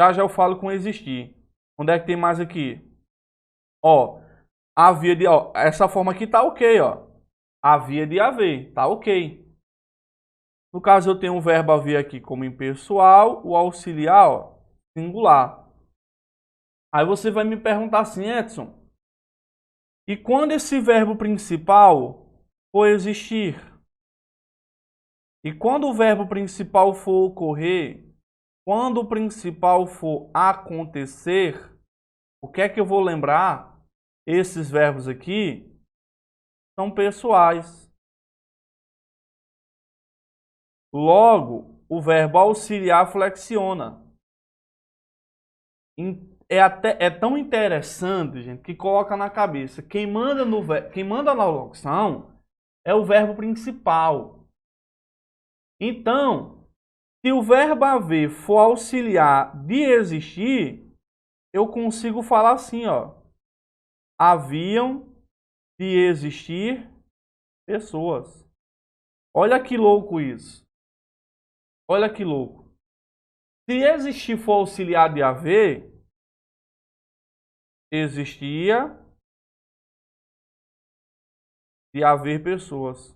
Já eu falo com existir. Onde é que tem mais aqui? Ó, havia de... Ó, essa forma aqui tá ok, ó. Havia de haver. Tá ok. No caso, eu tenho um verbo haver aqui como impessoal. O auxiliar, ó, singular. Aí você vai me perguntar assim, Edson. E quando esse verbo principal for existir? E quando o verbo principal for ocorrer, quando o principal for acontecer, o que é que eu vou lembrar? Esses verbos aqui são pessoais. Logo, o verbo auxiliar flexiona. É tão interessante, gente, que coloca na cabeça. Quem manda na locução é o verbo principal. Então, se o verbo haver for auxiliar de existir, eu consigo falar assim, ó. Haviam de existir pessoas. Olha que louco isso. Olha que louco. Se existir for auxiliar de haver, existia de haver pessoas.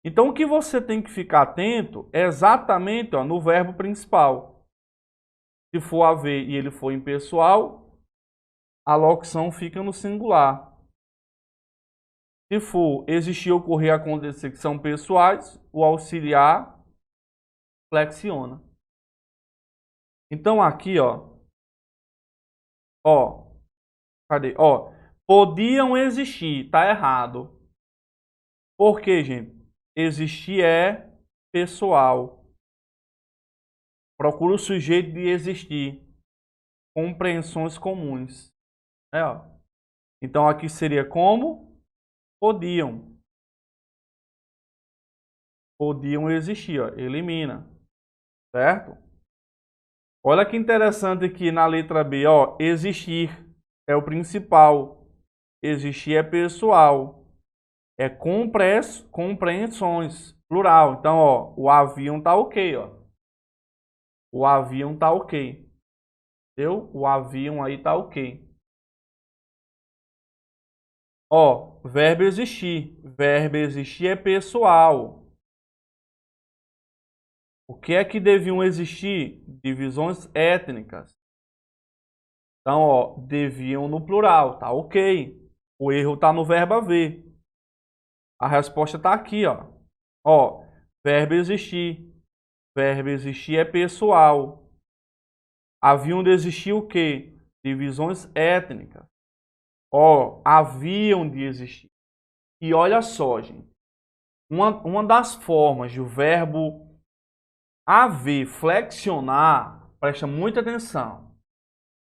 Então, o que você tem que ficar atento é exatamente, ó, no verbo principal. Se for haver e ele for impessoal, a locução fica no singular. Se for existir, ocorrer, acontecer, que são pessoais, o auxiliar flexiona. Então, aqui, ó, cadê? Ó, podiam existir, tá errado. Por quê, gente? Existir é pessoal. Procura o sujeito de existir. Compreensões comuns. Ó. Então aqui seria como? Podiam. Podiam existir, ó. Elimina. Certo? Olha que interessante aqui na letra B, ó. Existir é o principal. Existir é pessoal. É compreensões. plural. Então, ó, o haviam tá ok, ó. O haviam tá ok. Entendeu? O haviam aí tá ok. Ó, verbo existir. Verbo existir é pessoal. O que é que deviam existir? Divisões étnicas. Então, ó, deviam no plural, tá ok. O erro tá no verbo haver. A resposta tá aqui, ó. Ó, verbo existir. Verbo existir é pessoal. Haviam de existir o quê? Divisões étnicas. Ó, haviam de existir. E olha só, gente. Uma das formas do verbo haver, flexionar, presta muita atenção.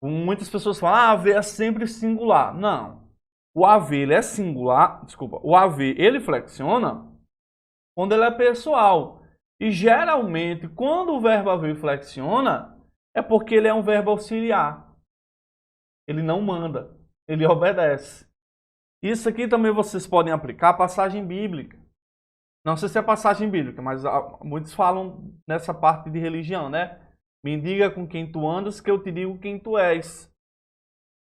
Muitas pessoas falam, ah, haver é sempre singular. Não. O haver ele é singular, desculpa, o haver ele flexiona quando ele é pessoal. E geralmente, quando o verbo haver flexiona, é porque ele é um verbo auxiliar. Ele não manda, ele obedece. Isso aqui também vocês podem aplicar a passagem bíblica. Não sei se é passagem bíblica, mas muitos falam nessa parte de religião, né? Me diga com quem tu andas, que eu te digo quem tu és.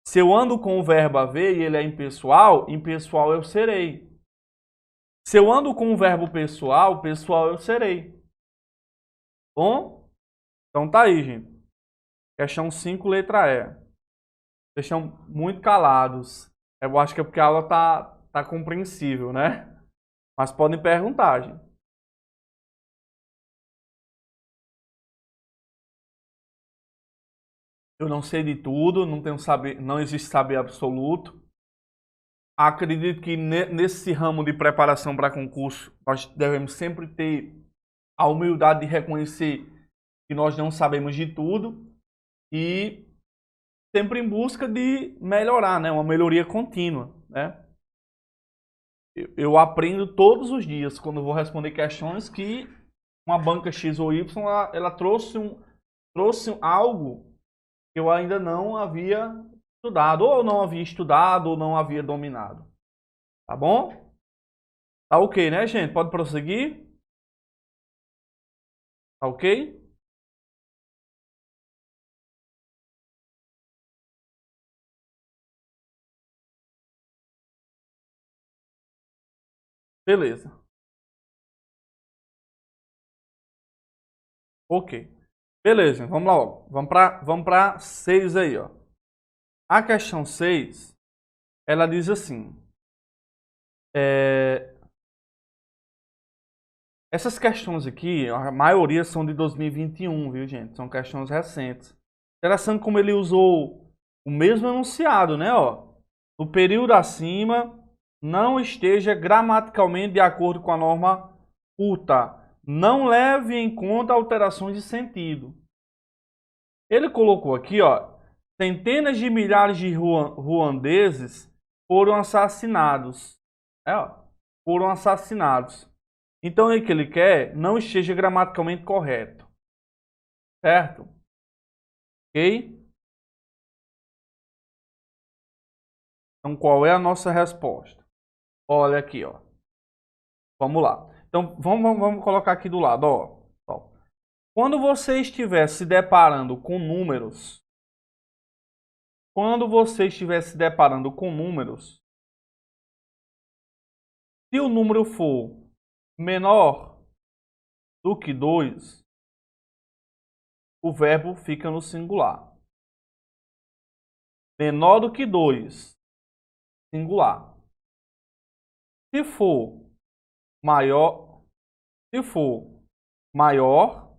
Se eu ando com o verbo haver e ele é impessoal eu serei. Se eu ando com o verbo pessoal eu serei. Bom? Então tá aí, gente. Questão 5, letra E. Vocês estão muito calados. Eu acho que é porque a aula tá compreensível, né? Mas podem perguntar, gente. Eu não sei de tudo, não tenho saber, não existe saber absoluto. Acredito que nesse ramo de preparação para concurso, nós devemos sempre ter a humildade de reconhecer que nós não sabemos de tudo e sempre em busca de melhorar, né? Uma melhoria contínua, né? Eu aprendo todos os dias quando vou responder questões que uma banca X ou Y ela trouxe algo que eu ainda não havia estudado, ou não havia estudado, ou não havia dominado. Tá bom? Tá ok, né, gente? Pode prosseguir? Tá ok? Beleza. Ok. Beleza, vamos lá, ó. Vamos para 6 aí, ó. A questão 6, ela diz assim: essas questões aqui, a maioria são de 2021, viu, gente? São questões recentes. Interessante como ele usou o mesmo enunciado, né, ó? No período acima, não esteja gramaticalmente de acordo com a norma culta. Não leve em conta alterações de sentido. Ele colocou aqui, ó, centenas de milhares de ruandeses foram assassinados. Ó, foram assassinados. Então, o que ele quer não esteja gramaticalmente correto. Certo? Ok? Então, qual é a nossa resposta? Olha aqui, ó. Vamos lá. Então, vamos colocar aqui do lado, ó. Quando você estiver se deparando com números, se o número for menor do que 2, o verbo fica no singular. Menor do que 2, singular. Se for maior, se for maior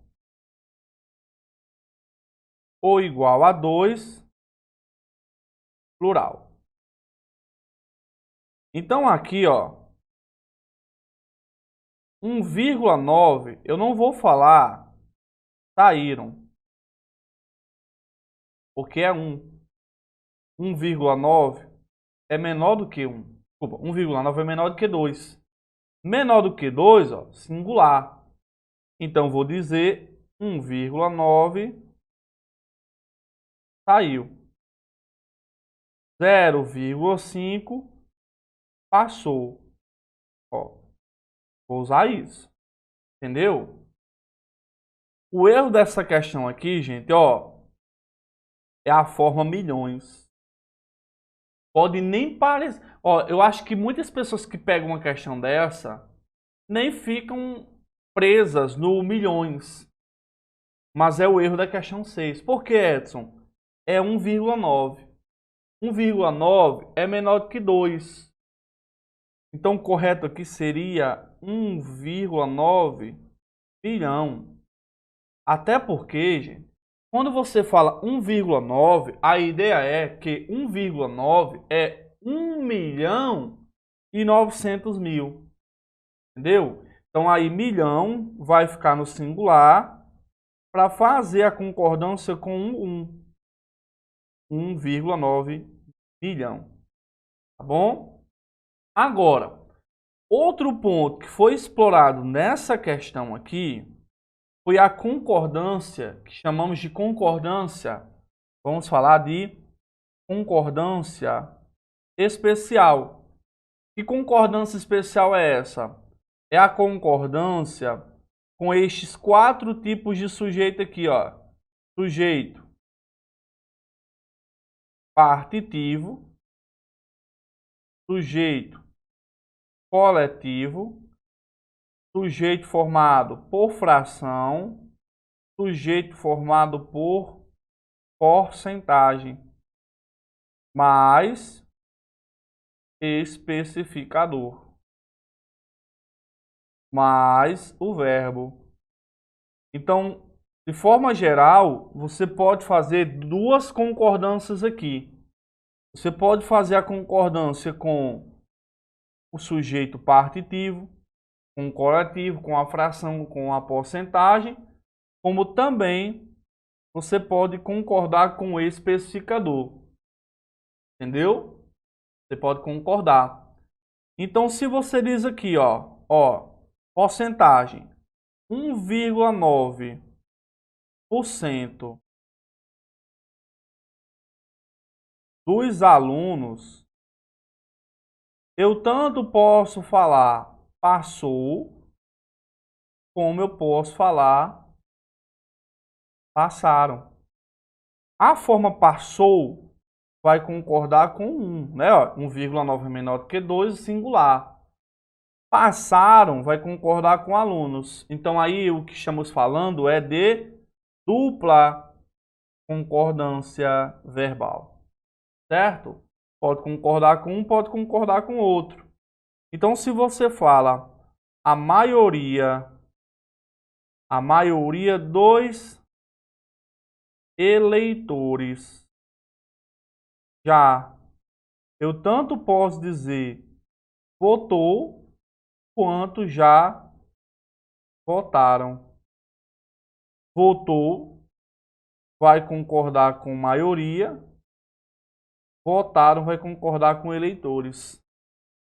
ou igual a 2, plural. Então aqui, ó, 1,9, eu não vou falar saíram, porque é 1. 1,9 é menor do que 1. Desculpa, 1,9 é menor do que 2. Menor do que 2, ó, singular. Então, vou dizer 1,9 saiu. 0,5 passou. Ó, vou usar isso. Entendeu? O erro dessa questão aqui, gente, ó, é a forma milhões. Pode nem parecer. Ó, eu acho que muitas pessoas que pegam uma questão dessa nem ficam presas no milhões. Mas é o erro da questão 6. Por que, Edson? É 1,9. 1,9 é menor do que 2. Então, o correto aqui seria 1,9 bilhão. Até porque, gente, quando você fala 1,9, a ideia é que 1,9 é 1 milhão e 900 mil. Entendeu? Então, aí milhão vai ficar no singular para fazer a concordância com 1,9 bilhão. Tá bom? Agora, outro ponto que foi explorado nessa questão aqui foi a concordância, que chamamos de concordância. Vamos falar de concordância especial. Que concordância especial é essa? É a concordância com estes 4 tipos de sujeito aqui, ó. Sujeito partitivo, sujeito coletivo, sujeito formado por fração, sujeito formado por porcentagem, mais especificador, mais o verbo. Então, de forma geral, você pode fazer 2 concordâncias aqui. Você pode fazer a concordância com o sujeito partitivo, com o coletivo, com a fração, com a porcentagem, como também você pode concordar com o especificador. Entendeu? Você pode concordar. Então, se você diz aqui, ó, porcentagem 1,9% dos alunos, eu tanto posso falar passou, como eu posso falar passaram. A forma passou vai concordar com 1, né? 1,9 é menor do que 2, singular. Passaram vai concordar com alunos. Então aí o que estamos falando é de dupla concordância verbal. Certo? Pode concordar com um, pode concordar com outro. Então se você fala a maioria dos eleitores, já eu tanto posso dizer votou quanto já votaram. Votou vai concordar com maioria, votaram vai concordar com eleitores.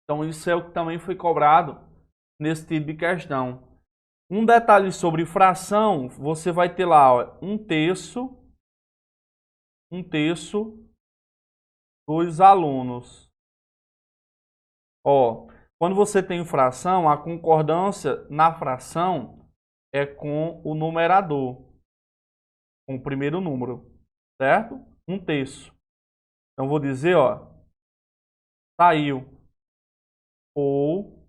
Então isso é o que também foi cobrado nesse tipo de questão. Um detalhe sobre fração, você vai ter lá, ó, um terço dos alunos. Ó, quando você tem fração, a concordância na fração é com o numerador, com o primeiro número, certo? Um terço. Então vou dizer, ó, saiu ou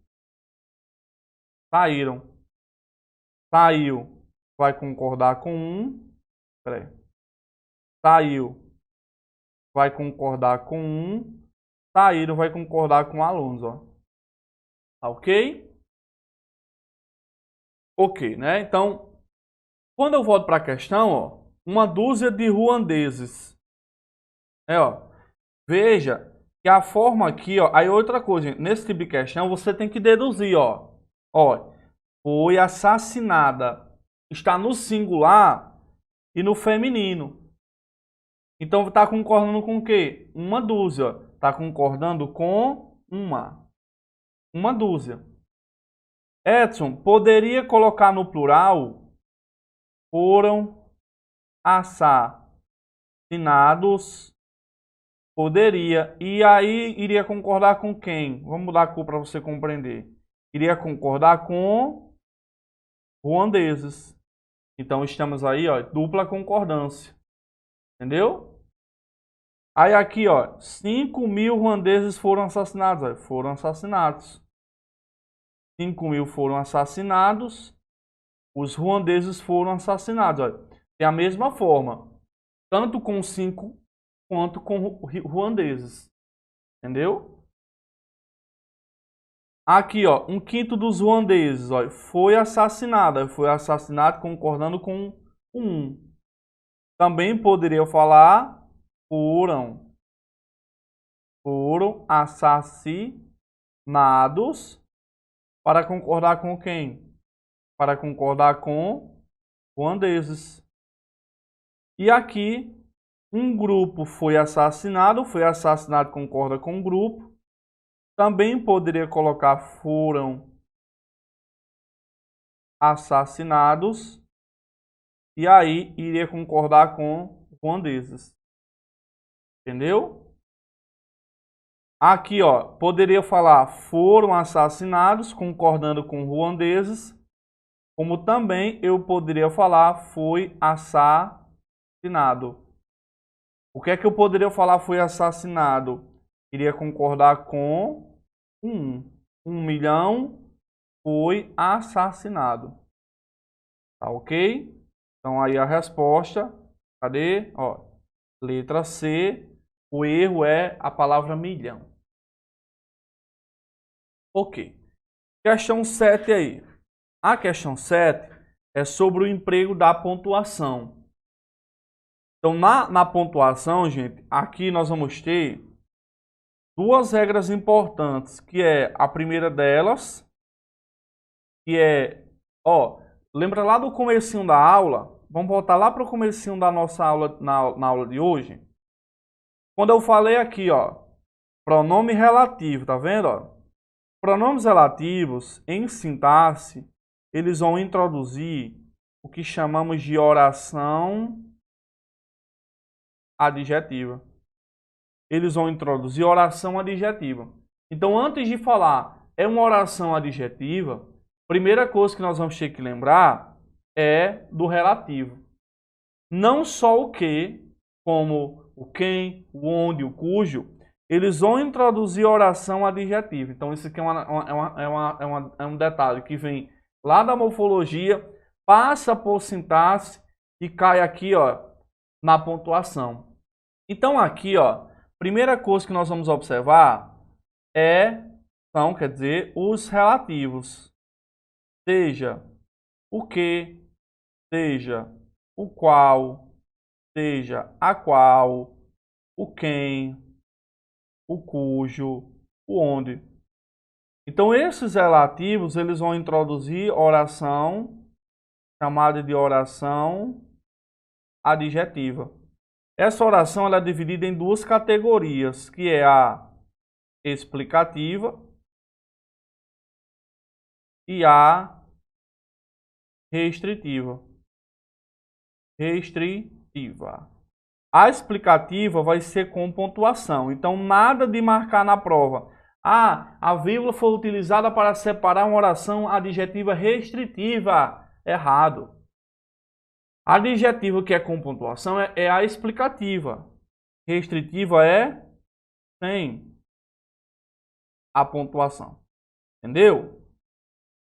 saíram. Saiu vai concordar com 1. Saiu vai concordar com 1. Saíram vai concordar com alunos, ó. Tá ok? Ok, né? Então, quando eu volto para a questão, ó, uma dúzia de ruandeses. Ó, veja que a forma aqui, ó, aí outra coisa, nesse tipo de questão você tem que deduzir, ó. Ó, foi assassinada. Está no singular e no feminino. Então está concordando com o quê? Uma dúzia. Está concordando com uma dúzia. Edson, poderia colocar no plural? Foram assassinados. Poderia. E aí iria concordar com quem? Vamos mudar a cor para você compreender. Iria concordar com ruandeses. Então estamos aí, ó, dupla concordância. Entendeu? Aí aqui, ó, 5.000 ruandeses foram assassinados. Ó, foram assassinados. 5.000 foram assassinados. Os ruandeses foram assassinados. Ó. Tem a mesma forma. Tanto com 5 quanto com ruandeses. Entendeu? Aqui, ó, 1/5 dos ruandeses, ó, foi assassinado. Foi assassinado concordando com 1. Também poderia falar foram assassinados para concordar com quem? Para concordar com ruandeses. E aqui, um grupo foi assassinado concorda com o grupo. Também poderia colocar foram assassinados. E aí iria concordar com ruandeses. Entendeu? Aqui, ó, poderia falar foram assassinados, concordando com ruandeses. Como também eu poderia falar foi assassinado. O que é que eu poderia falar foi assassinado? Iria concordar com 1. 1 milhão foi assassinado. Tá ok? Então aí a resposta. Cadê? Ó, letra C. O erro é a palavra milhão. Ok. Questão 7 aí. A questão 7 é sobre o emprego da pontuação. Então, na pontuação, gente, aqui nós vamos ter duas regras importantes, que é a primeira delas, que é, ó, lembra lá do comecinho da aula? Vamos voltar lá para o comecinho da nossa aula, na aula de hoje? Quando eu falei aqui, ó, pronome relativo, tá vendo, ó? Pronomes relativos, em sintaxe, eles vão introduzir o que chamamos de oração adjetiva. Eles vão introduzir oração adjetiva. Então, antes de falar é uma oração adjetiva, primeira coisa que nós vamos ter que lembrar é do relativo. Não só o que, como o quem, o onde, o cujo, eles vão introduzir oração adjetiva. Então, isso aqui é um detalhe que vem lá da morfologia, passa por sintaxe e cai aqui, ó, na pontuação. Então, aqui, ó, primeira coisa que nós vamos observar são, quer dizer, os relativos. Seja o que, seja o qual, seja a qual, o quem, o cujo, o onde. Então, esses relativos, eles vão introduzir oração, chamada de oração adjetiva. Essa oração ela é dividida em duas categorias, que é a explicativa e a restritiva. A explicativa vai ser com pontuação. Então, nada de marcar na prova. Ah, a vírgula foi utilizada para separar uma oração adjetiva restritiva. Errado. A adjetiva que é com pontuação é a explicativa. Restritiva é sem a pontuação. Entendeu?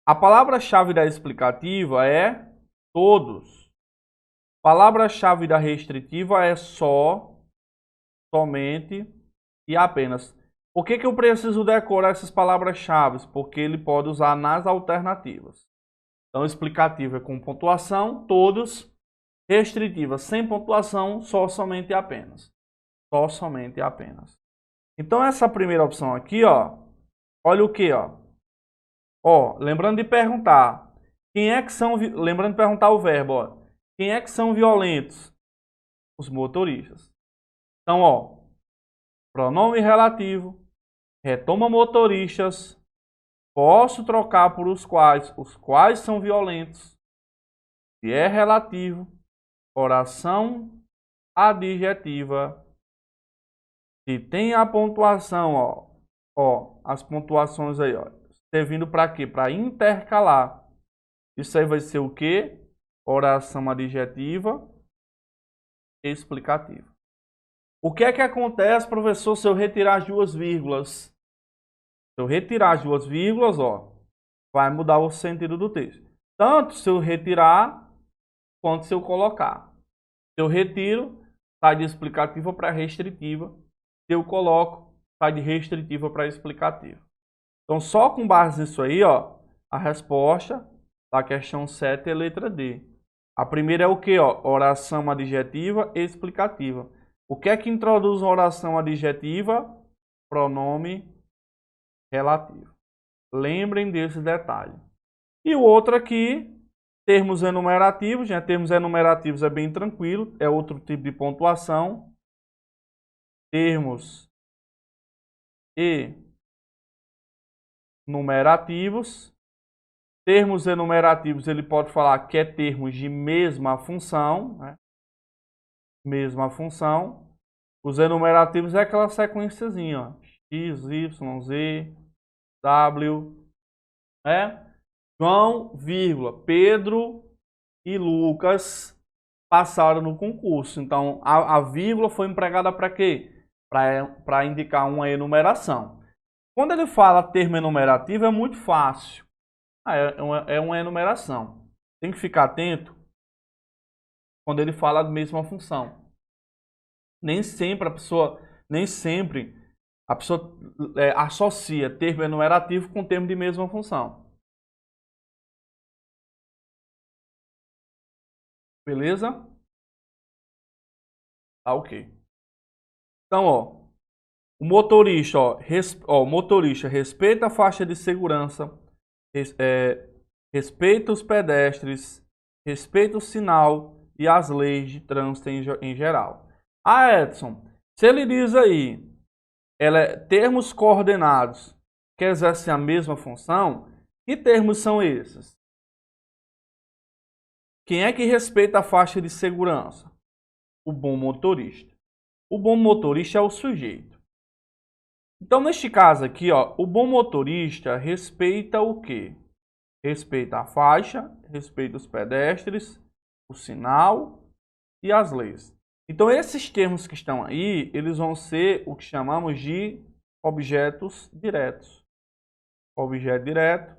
A palavra-chave da explicativa é todos. Palavra-chave da restritiva é só, somente e apenas. Por que eu preciso decorar essas palavras-chave? Porque ele pode usar nas alternativas. Então, explicativa é com pontuação, todos. Restritiva sem pontuação, só, somente e apenas. Só, somente e apenas. Então, essa primeira opção aqui, ó, olha o que, ó. Ó, lembrando de perguntar, quem é que são, lembrando de perguntar o verbo, ó, quem é que são violentos? Os motoristas. Então, ó, pronome relativo, retoma motoristas, posso trocar por os quais são violentos. Se é relativo, oração adjetiva. Se tem a pontuação, ó, as pontuações aí, ó, servindo para quê? Para intercalar. Isso aí vai ser o quê? Oração adjetiva explicativa. O que é que acontece, professor, se eu retirar as duas vírgulas? Se eu retirar as duas vírgulas, ó, vai mudar o sentido do texto. Tanto se eu retirar, quanto se eu colocar. Se eu retiro, sai de explicativa para restritiva. Se eu coloco, sai de restritiva para explicativa. Então, só com base nisso aí, ó, a resposta da questão 7 é letra D. A primeira é o que? Oração adjetiva explicativa. O que é que introduz uma oração adjetiva? Pronome relativo. Lembrem desse detalhe. E o outro aqui, termos enumerativos. Né? Termos enumerativos é bem tranquilo, é outro tipo de pontuação. Termos enumerativos. Termos enumerativos, ele pode falar que é termos de mesma função. Né? Mesma função. Os enumerativos é aquela sequenciazinha, ó. X, Y, Z, W, né? João, vírgula, Pedro e Lucas passaram no concurso. Então, a vírgula foi empregada para quê? Para indicar uma enumeração. Quando ele fala termo enumerativo, é muito fácil. É uma enumeração. Tem que ficar atento quando ele fala da mesma função. Nem sempre a pessoa associa termo enumerativo com termo de mesma função. Beleza? Tá ok. Então, ó, o motorista, motorista respeita a faixa de segurança, respeita os pedestres, respeita o sinal e as leis de trânsito em geral. Edson, se ele diz aí, termos coordenados que exercem a mesma função, que termos são esses? Quem é que respeita a faixa de segurança? O bom motorista. O bom motorista é o sujeito. Então, neste caso aqui, ó, o bom motorista respeita o quê? Respeita a faixa, respeita os pedestres, o sinal e as leis. Então, esses termos que estão aí, eles vão ser o que chamamos de objetos diretos. Objeto direto,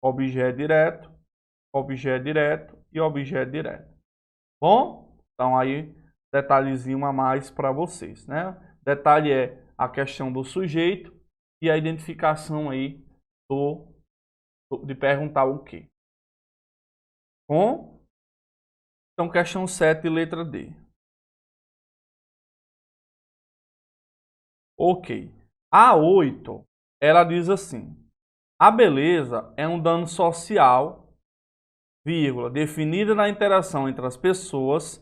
objeto direto, objeto direto e objeto direto. Bom? Então, aí, detalhezinho a mais para vocês, né? Detalhe é a questão do sujeito e a identificação aí de perguntar o quê. Bom? Então, questão 7, letra D. Ok. A 8, ela diz assim: a beleza é um dano social, vírgula, definida na interação entre as pessoas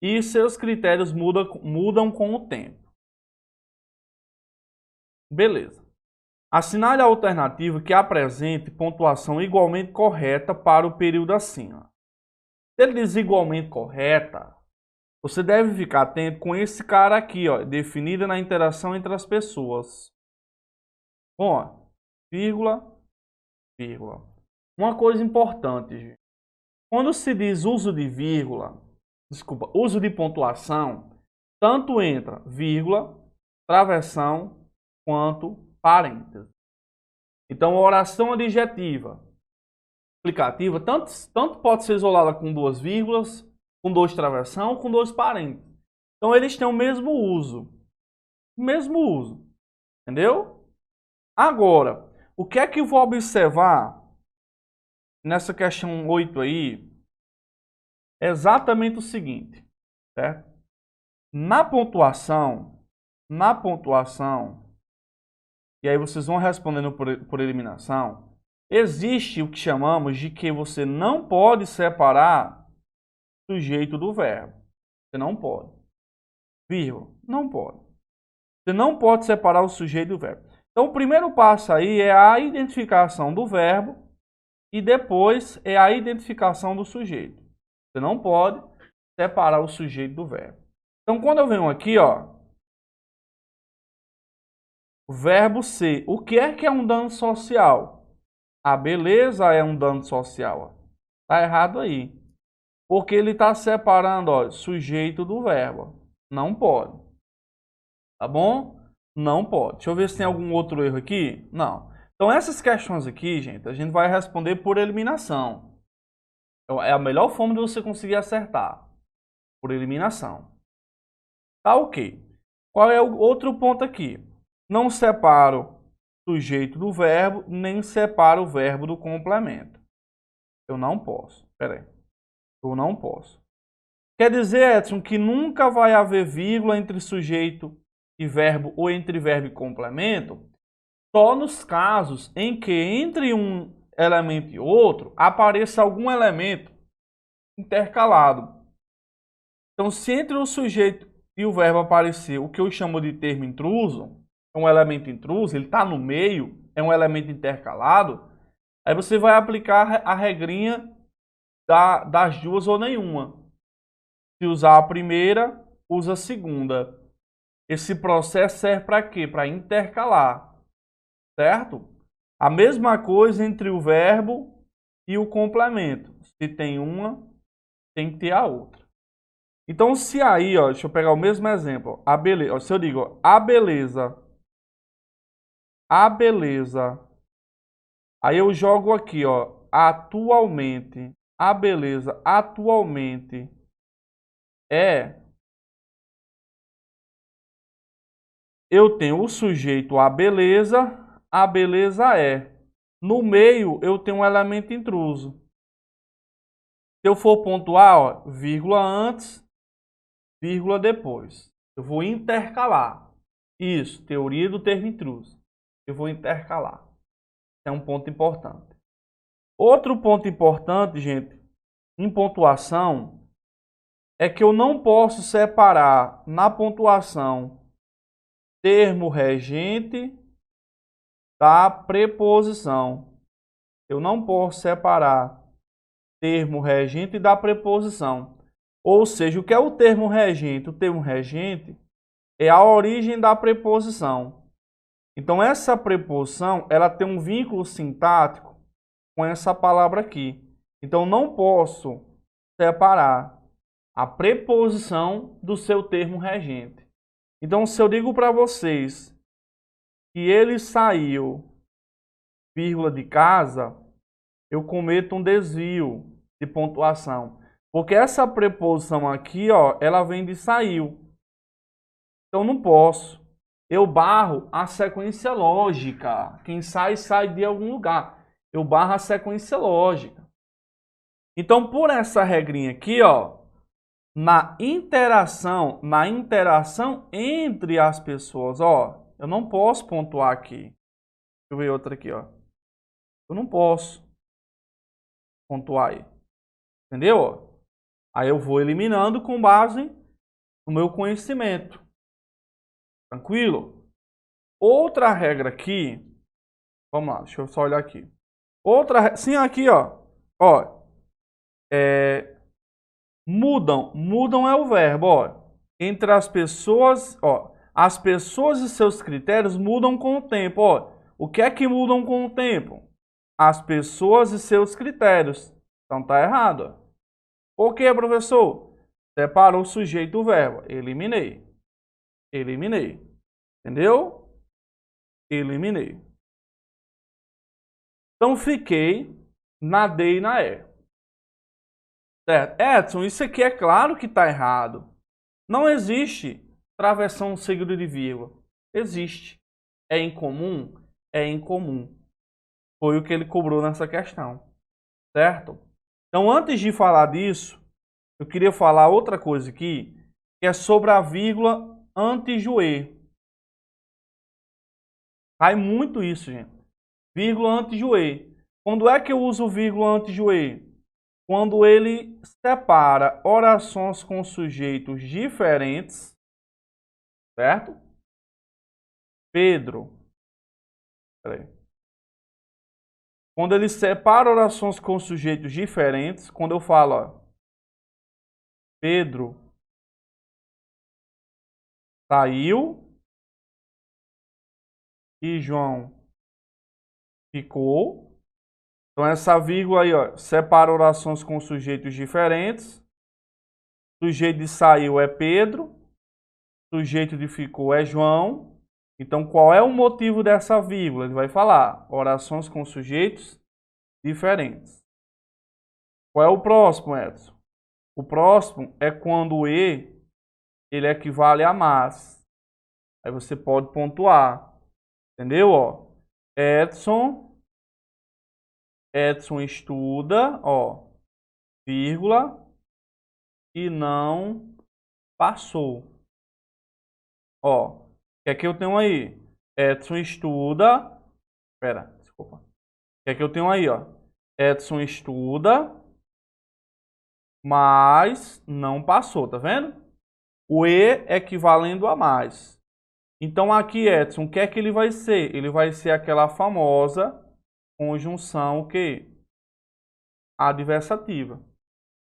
e seus critérios mudam com o tempo. Beleza. Assinale a alternativa que apresente pontuação igualmente correta para o período acima. Se ele diz igualmente correta, você deve ficar atento com esse cara aqui, ó, definida na interação entre as pessoas. Bom, ó, vírgula, vírgula. Uma coisa importante, gente. Quando se diz uso de vírgula, uso de pontuação, tanto entra vírgula, travessão, quanto parênteses. Então, a oração adjetiva explicativa, tanto pode ser isolada com duas vírgulas, com dois travessão, com dois parênteses. Então, eles têm o mesmo uso. O mesmo uso. Entendeu? Agora, o que é que eu vou observar nessa questão 8 aí? É exatamente o seguinte, certo? Na pontuação, e aí vocês vão respondendo por eliminação, existe o que chamamos de que você não pode separar o sujeito do verbo. Você não pode. Vírgula, não pode. Você não pode separar o sujeito do verbo. Então, o primeiro passo aí é a identificação do verbo e depois é a identificação do sujeito. Você não pode separar o sujeito do verbo. Então, quando eu venho aqui, ó, o verbo ser. O que é um dano social? A beleza é um dano social. Tá errado aí. Porque ele está separando, ó, sujeito do verbo. Não pode. Tá bom? Não pode. Deixa eu ver se tem algum outro erro aqui. Não. Então essas questões aqui, gente, a gente vai responder por eliminação. Então, é a melhor forma de você conseguir acertar. Por eliminação. Tá ok. Qual é o outro ponto aqui? Não separo sujeito do verbo, nem separo o verbo do complemento. Eu não posso. Pera aí. Eu não posso. Quer dizer, Edson, que nunca vai haver vírgula entre sujeito e verbo ou entre verbo e complemento? Só nos casos em que entre um elemento e outro apareça algum elemento intercalado. Então, se entre o sujeito e o verbo aparecer o que eu chamo de termo intruso, é um elemento intruso, ele está no meio, é um elemento intercalado, aí você vai aplicar a regrinha das duas ou nenhuma. Se usar a primeira, usa a segunda. Esse processo serve para quê? Para intercalar, certo? A mesma coisa entre o verbo e o complemento. Se tem uma, tem que ter a outra. Então, se aí, ó, deixa eu pegar o mesmo exemplo. A beleza, ó, se eu digo ó, a beleza, aí eu jogo aqui, ó, atualmente, a beleza atualmente é, eu tenho o sujeito a beleza é. No meio, eu tenho um elemento intruso. Se eu for pontuar, ó, vírgula antes, vírgula depois. Eu vou intercalar. Isso, teoria do termo intruso. Eu vou intercalar. É um ponto importante. Outro ponto importante, gente, em pontuação, é que eu não posso separar na pontuação termo regente da preposição. Eu não posso separar termo regente da preposição. Ou seja, o que é o termo regente? O termo regente é a origem da preposição. Então, essa preposição, ela tem um vínculo sintático com essa palavra aqui. Então, não posso separar a preposição do seu termo regente. Então, se eu digo para vocês que ele saiu, vírgula, de casa, eu cometo um desvio de pontuação. Porque essa preposição aqui, ó, ela vem de saiu. Então, não posso. Eu barro a sequência lógica. Quem sai, sai de algum lugar. Eu barro a sequência lógica. Então, por essa regrinha aqui, ó, na interação entre as pessoas, ó, eu não posso pontuar aqui. Deixa eu ver outra aqui, ó. Eu não posso pontuar aí. Entendeu? Aí eu vou eliminando com base no meu conhecimento. Tranquilo? Outra regra aqui, vamos lá, deixa eu só olhar aqui. Sim, aqui, ó. Ó, mudam é o verbo, ó. Entre as pessoas, ó, as pessoas e seus critérios mudam com o tempo, ó. O que é que mudam com o tempo? As pessoas e seus critérios. Então tá errado, ó. Por quê, professor? Separou o sujeito do verbo. Eliminei. Eliminei. Entendeu? Eliminei. Então fiquei na D e na E. Certo? Edson, isso aqui é claro que está errado. Não existe travessão seguido de vírgula. Existe. É incomum? É incomum. Foi o que ele cobrou nessa questão. Certo? Então, antes de falar disso, eu queria falar outra coisa aqui, que é sobre a vírgula anti-jouer. Cai muito isso, gente. Vírgula anti-jouer. Quando é que eu uso vírgula anti-jouer? Quando ele separa orações com sujeitos diferentes, certo? Pedro. Peraí. Quando ele separa orações com sujeitos diferentes, quando eu falo, ó, Pedro saiu e João ficou, Então, essa vírgula aí, ó, separa orações com sujeitos diferentes. O sujeito de saiu é Pedro. O sujeito de ficou é João. Então, qual é o motivo dessa vírgula? Ele vai falar orações com sujeitos diferentes. Qual é o próximo, Edson? O próximo é quando o E ele equivale a mais. Aí você pode pontuar. Entendeu? Ó, Edson estuda, ó, vírgula, e não passou. Ó, o que é que eu tenho aí? Edson estuda. Espera, desculpa. O que é que eu tenho aí, ó? Edson estuda, mas não passou, tá vendo? O E equivalendo a mais. Então aqui, Edson, o que é que ele vai ser? Ele vai ser aquela famosa conjunção o quê? Adversativa.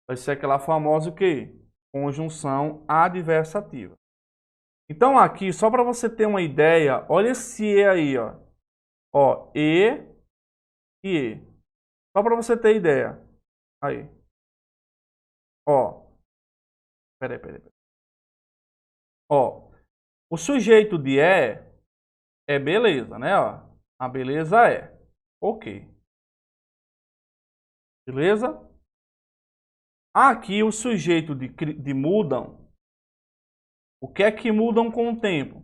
Vai ser aquela famosa o quê? Conjunção adversativa. Então aqui, só para você ter uma ideia, olha esse E aí, ó. Ó, E e E. Só para você ter ideia. Aí. Ó. Peraí. Ó. O sujeito de é beleza, né? Ó. A beleza é. Ok. Beleza? Aqui o sujeito de mudam. O que é que mudam com o tempo?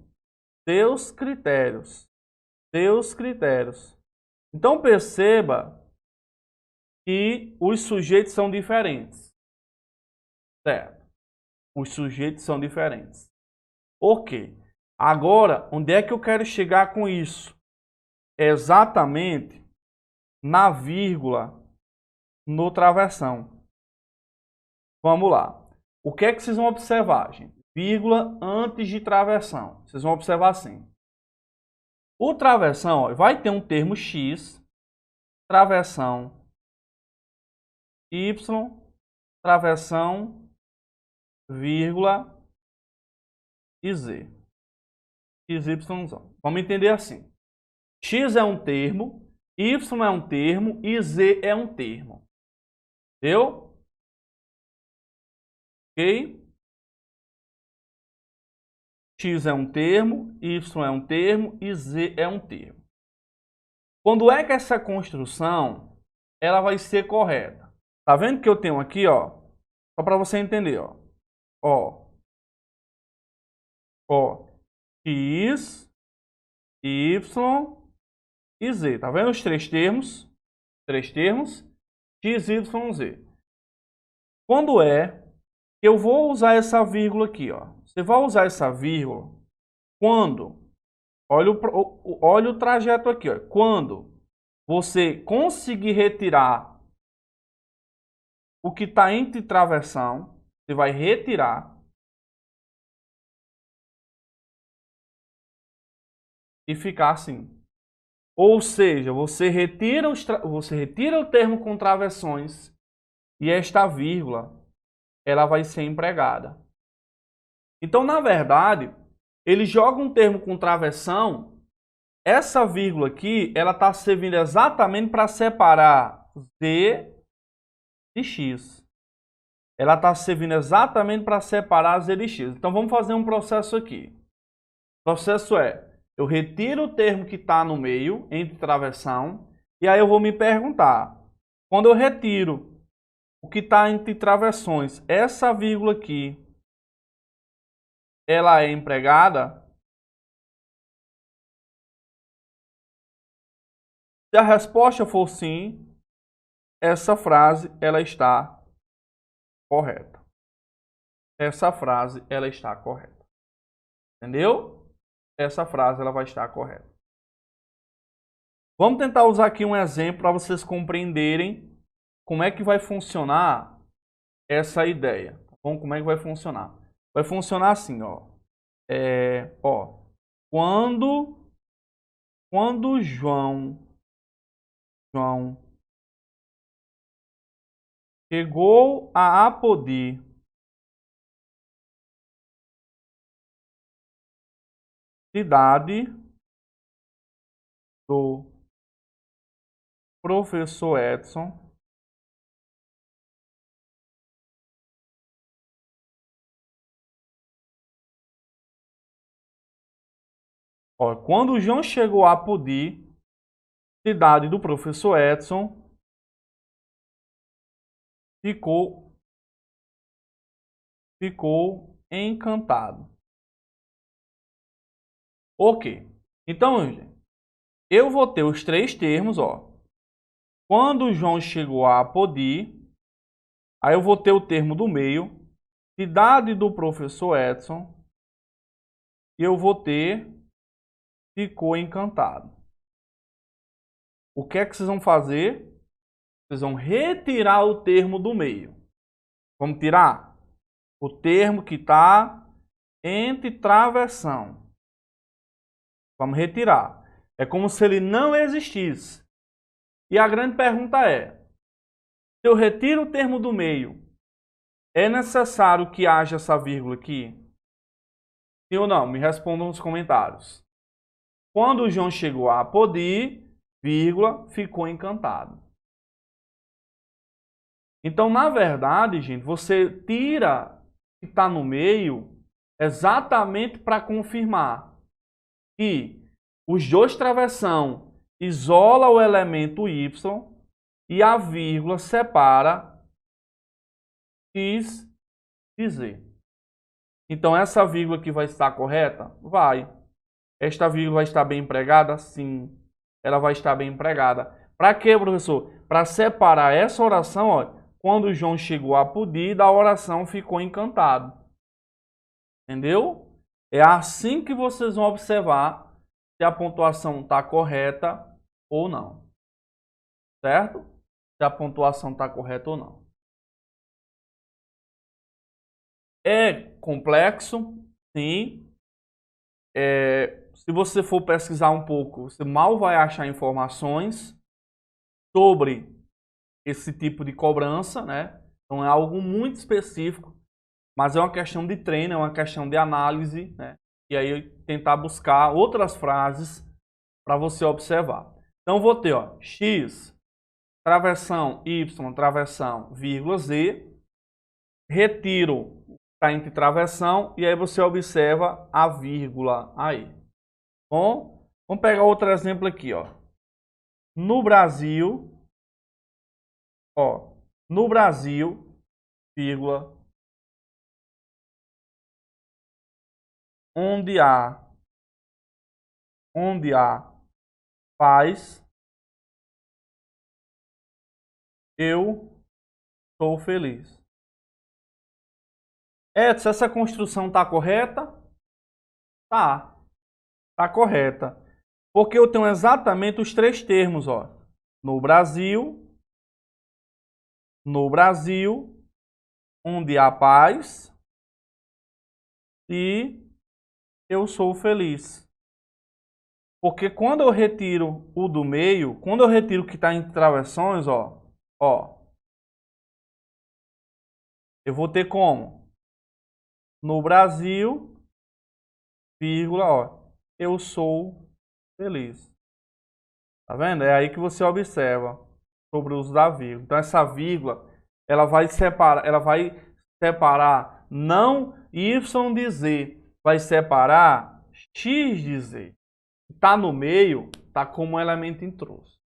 Seus critérios. Seus critérios. Então perceba que os sujeitos são diferentes. Certo? Os sujeitos são diferentes. Ok. Agora, onde é que eu quero chegar com isso? Exatamente na vírgula no travessão. Vamos lá. O que é que vocês vão observar, gente? Vírgula antes de travessão. Vocês vão observar assim. O travessão, ó, vai ter um termo X, travessão Y, travessão, vírgula e Z. X, Y, Z. Vamos entender assim. X é um termo, Y é um termo e Z é um termo. Entendeu? Ok? X é um termo, Y é um termo e Z é um termo. Quando é que essa construção ela vai ser correta? Tá vendo que eu tenho aqui, ó? Só para você entender, ó. Ó, X, Y e Z. Tá vendo os três termos? Três termos. X, Y, Z. Quando é que eu vou usar essa vírgula aqui, ó? Você vai usar essa vírgula quando? Olha o trajeto aqui, ó. Quando você conseguir retirar o que está entre travessão, você vai retirar e ficar assim. Ou seja, você retira o termo com travessões e esta vírgula ela vai ser empregada. Então, na verdade, ele joga um termo com travessão. Essa vírgula aqui, ela está servindo exatamente para separar Z de X. Ela está servindo exatamente para separar Z de X. Então, vamos fazer um processo aqui. O processo é, eu retiro o termo que está no meio, entre travessão, e aí eu vou me perguntar, quando eu retiro o que está entre travessões, essa vírgula aqui, ela é empregada? Se a resposta for sim, essa frase ela está correta. Essa frase ela está correta. Entendeu? Essa frase ela vai estar correta. Vamos tentar usar aqui um exemplo para vocês compreenderem como é que vai funcionar essa ideia. Tá bom? Como é que vai funcionar? Vai funcionar assim, ó. Quando João chegou a Apodi, cidade do professor Edson ó, quando o João chegou a Apodi, cidade do professor Edson, ficou encantado. Ok. Então, gente, eu vou ter os três termos, ó. Quando o João chegou a Apodi, aí eu vou ter o termo do meio, cidade do professor Edson, e eu vou ter ficou encantado. O que é que vocês vão fazer? Vocês vão retirar o termo do meio. Vamos tirar o termo que está entre travessão. Vamos retirar. É como se ele não existisse. E a grande pergunta é, se eu retiro o termo do meio, é necessário que haja essa vírgula aqui? Sim ou não? Me respondam nos comentários. Quando o João chegou a Apodi, vírgula, ficou encantado. Então, na verdade, gente, você tira o que está no meio exatamente para confirmar que os dois travessão isola o elemento y e a vírgula separa x de z. Então, essa vírgula aqui vai estar correta? Vai. Esta vírgula vai estar bem empregada? Sim. Ela vai estar bem empregada. Para quê, professor? Para separar essa oração, ó, quando o João chegou a Apodi, da oração ficou encantado. Entendeu? É assim que vocês vão observar se a pontuação está correta ou não. Certo? Se a pontuação está correta ou não. É complexo, sim. Se você for pesquisar um pouco, você mal vai achar informações sobre esse tipo de cobrança, né? Então é algo muito específico, mas é uma questão de treino, é uma questão de análise, né? E aí tentar buscar outras frases para você observar. Então vou ter, ó, x, travessão y, travessão, vírgula z, retiro está entre travessão e aí você observa a vírgula aí. Bom, vamos pegar outro exemplo aqui, ó. No Brasil, ó, no Brasil, vírgula, onde há paz, eu sou feliz. Edson, essa construção está correta? Tá correta. Porque eu tenho exatamente os três termos, ó. No Brasil, onde há paz e eu sou feliz. Porque quando eu retiro o do meio, quando eu retiro o que está entre travessões, ó, eu vou ter como? No Brasil, vírgula, ó, eu sou feliz. Tá vendo? É aí que você observa sobre o uso da vírgula. Então essa vírgula, ela vai separar não y de z, vai separar x de z. Está no meio, está como um elemento intruso.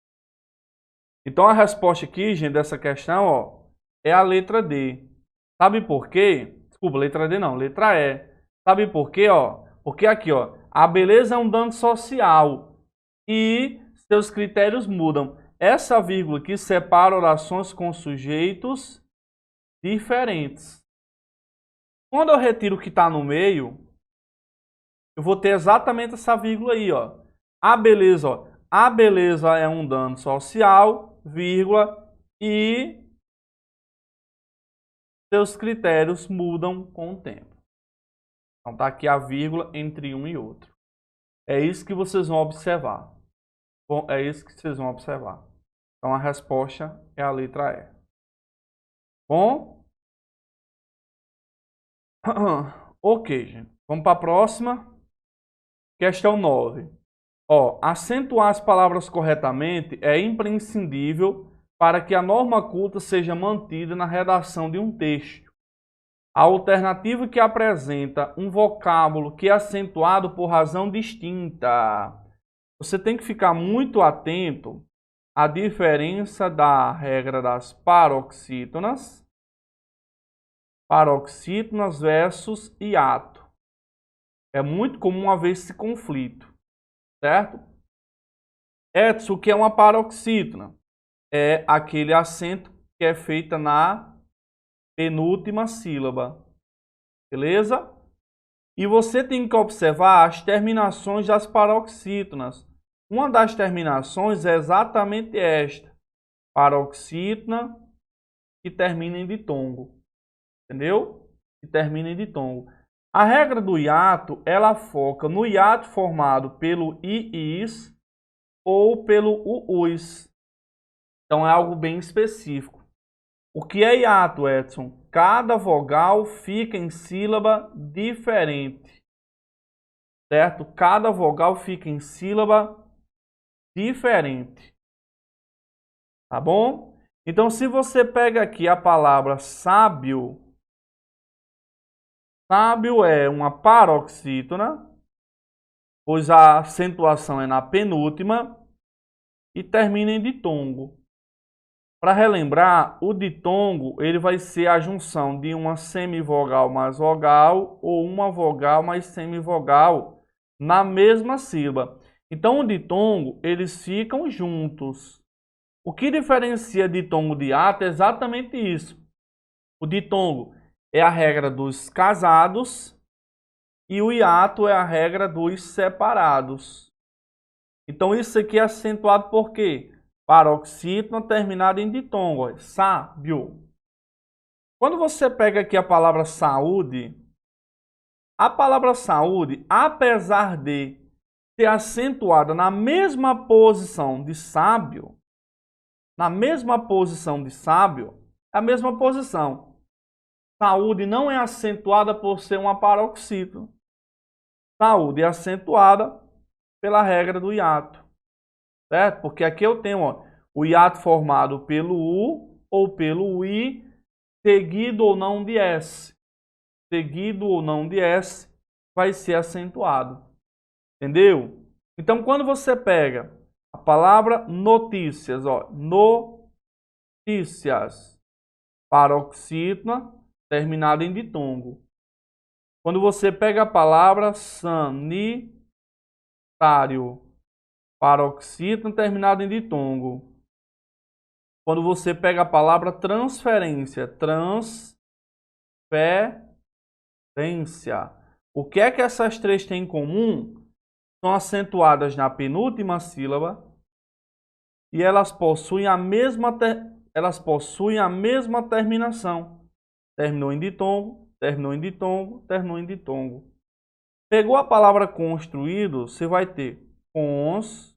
Então a resposta aqui, gente, dessa questão, ó, é a letra D. Sabe por quê? Desculpa, letra D não, letra E. Sabe por quê, ó? Porque aqui, ó, a beleza é um dano social e seus critérios mudam. Essa vírgula aqui separa orações com sujeitos diferentes. Quando eu retiro o que está no meio, eu vou ter exatamente essa vírgula aí, ó. A beleza, ó. A beleza é um dano social, vírgula, e seus critérios mudam com o tempo. Então tá aqui a vírgula entre um e outro. É isso que vocês vão observar. Bom, é isso que vocês vão observar. Então a resposta é a letra E. Bom? Ok, gente. Vamos para a próxima. Questão 9. Acentuar as palavras corretamente é imprescindível para que a norma culta seja mantida na redação de um texto. A alternativa que apresenta um vocábulo que é acentuado por razão distinta. Você tem que ficar muito atento à diferença da regra das paroxítonas versus hiato. É muito comum haver esse conflito, certo? Edson, o que é uma paroxítona? É aquele acento que é feito na penúltima sílaba, beleza? E você tem que observar as terminações das paroxítonas. Uma das terminações é exatamente esta, paroxítona que termina em ditongo, entendeu? Que termina em ditongo. A regra do hiato, ela foca no hiato formado pelo iis ou pelo uus. Então é algo bem específico. O que é hiato, Edson? Cada vogal fica em sílaba diferente, certo? Cada vogal fica em sílaba diferente, tá bom? Então, se você pega aqui a palavra sábio, sábio é uma paroxítona, pois a acentuação é na penúltima e termina em ditongo. Para relembrar, o ditongo ele vai ser a junção de uma semivogal mais vogal ou uma vogal mais semivogal na mesma sílaba. Então, o ditongo, eles ficam juntos. O que diferencia ditongo de hiato é exatamente isso. O ditongo é a regra dos casados e o hiato é a regra dos separados. Então, isso aqui é acentuado por quê? Paroxítona terminada em ditongo, sábio. Quando você pega aqui a palavra saúde, apesar de ser acentuada na mesma posição de sábio, é a mesma posição. Saúde não é acentuada por ser uma paroxítona. Saúde é acentuada pela regra do hiato. Certo? Porque aqui eu tenho o hiato formado pelo U ou pelo I, seguido ou não de S. Seguido ou não de S vai ser acentuado. Entendeu? Então, quando você pega a palavra notícias, notícias, paroxítona, terminada em ditongo. Quando você pega a palavra sanitário, paroxítona terminado em ditongo. Quando você pega a palavra transferência, o que é que essas três têm em comum? São acentuadas na penúltima sílaba e elas possuem a mesma terminação. Terminou em ditongo, terminou em ditongo, terminou em ditongo. Pegou a palavra construído, você vai ter construídos.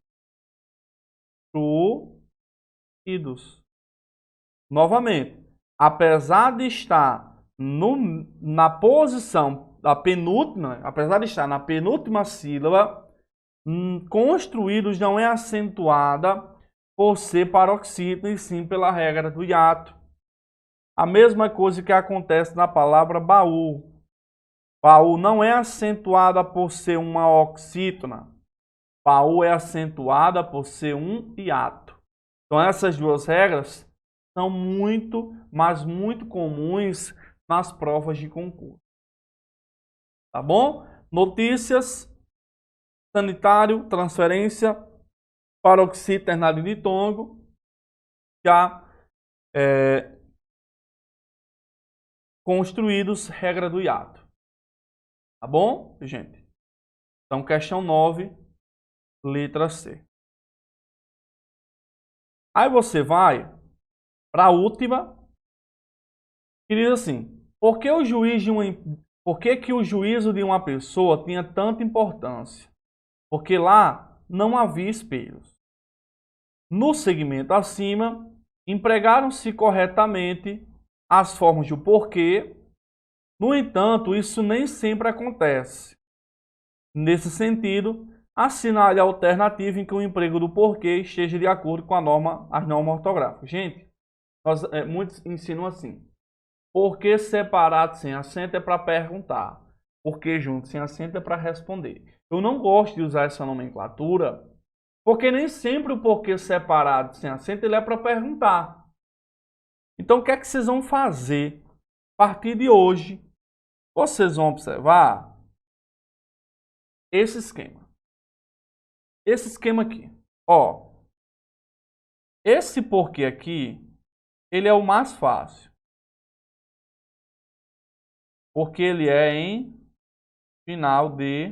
Novamente, apesar de estar na posição da penúltima, apesar de estar na penúltima sílaba, construídos não é acentuada por ser paroxítona e sim pela regra do hiato. A mesma coisa que acontece na palavra baú. Baú não é acentuada por ser uma oxítona. Baú é acentuada por ser um hiato. Então essas duas regras são muito, mas muito comuns nas provas de concurso. Tá bom? Notícias, sanitário, transferência, paroxítona terminada em ditongo, já construídos, regra do hiato. Tá bom, gente? Então, questão 9, letra C. Aí você vai para a última, que diz assim: por que o juízo de uma pessoa tinha tanta importância? Porque lá não havia espelhos. No segmento acima, empregaram-se corretamente as formas de porquê. No entanto, isso nem sempre acontece. Nesse sentido, Assinale a alternativa em que o emprego do porquê esteja de acordo com as normas ortográficas. Gente, muitos ensinam assim. Porquê separado sem acento é para perguntar. Porquê junto sem acento é para responder. Eu não gosto de usar essa nomenclatura, porque nem sempre o porquê separado sem acento ele é para perguntar. Então, o que é que vocês vão fazer a partir de hoje? Vocês vão observar esse esquema. Esse esquema aqui. Ó, esse porquê aqui, ele é o mais fácil. Porque ele é em final de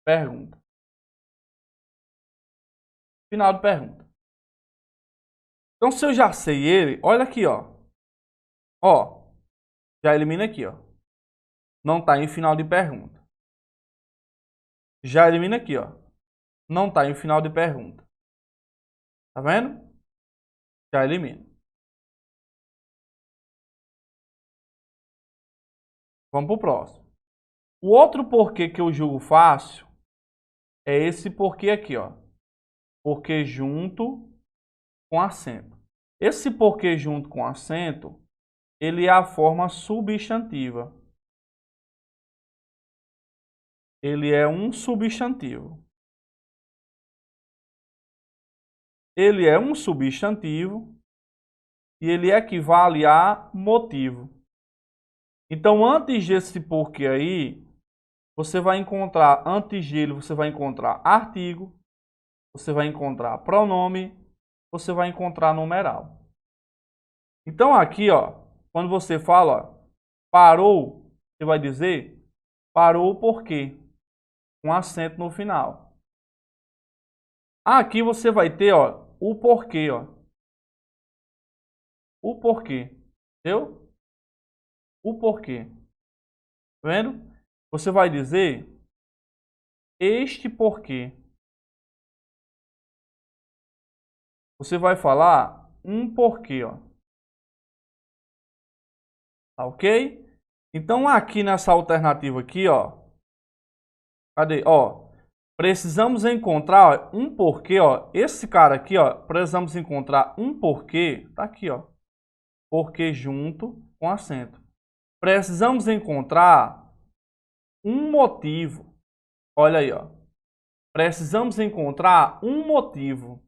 pergunta. Final de pergunta. Então, se eu já sei ele, olha aqui, ó. Ó, já elimina aqui, ó. Não está em final de pergunta. Já elimina aqui, ó. Não está em final de pergunta. Tá vendo? Já elimina. Vamos pro próximo. O outro porquê que eu julgo fácil é esse porquê aqui, ó. Porquê junto com acento. Esse porquê junto com acento, ele é a forma substantiva. Ele é um substantivo. Ele é um substantivo e ele equivale a motivo. Então, antes desse porquê aí, você vai encontrar, antes dele, você vai encontrar artigo, você vai encontrar pronome, você vai encontrar numeral. Então, aqui, ó, quando você fala, ó, parou, você vai dizer, parou por quê? Com acento no final. Aqui você vai ter, ó, o porquê, ó. O porquê. Entendeu? O porquê. Tá vendo? Você vai dizer este porquê. Você vai falar um porquê, ó. Tá ok? Então aqui nessa alternativa aqui, ó. Cadê? Ó. Precisamos encontrar ó, um porquê, ó. Esse cara aqui, ó. Precisamos encontrar um porquê. Tá aqui, ó. Porquê junto com acento. Precisamos encontrar um motivo. Olha aí, ó. Precisamos encontrar um motivo.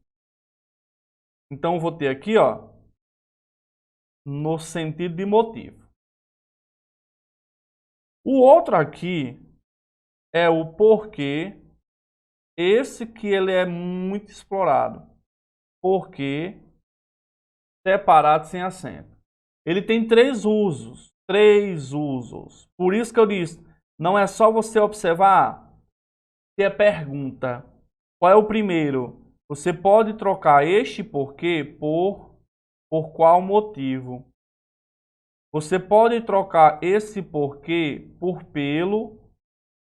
Então, eu vou ter aqui, ó, no sentido de motivo. O outro aqui é o porquê. Esse que ele é muito explorado. Porquê separado sem acento. Ele tem três usos. Três usos. Por isso que eu disse, não é só você observar se é pergunta. Qual é o primeiro? Você pode trocar este porquê por qual motivo. Você pode trocar esse porquê por pelo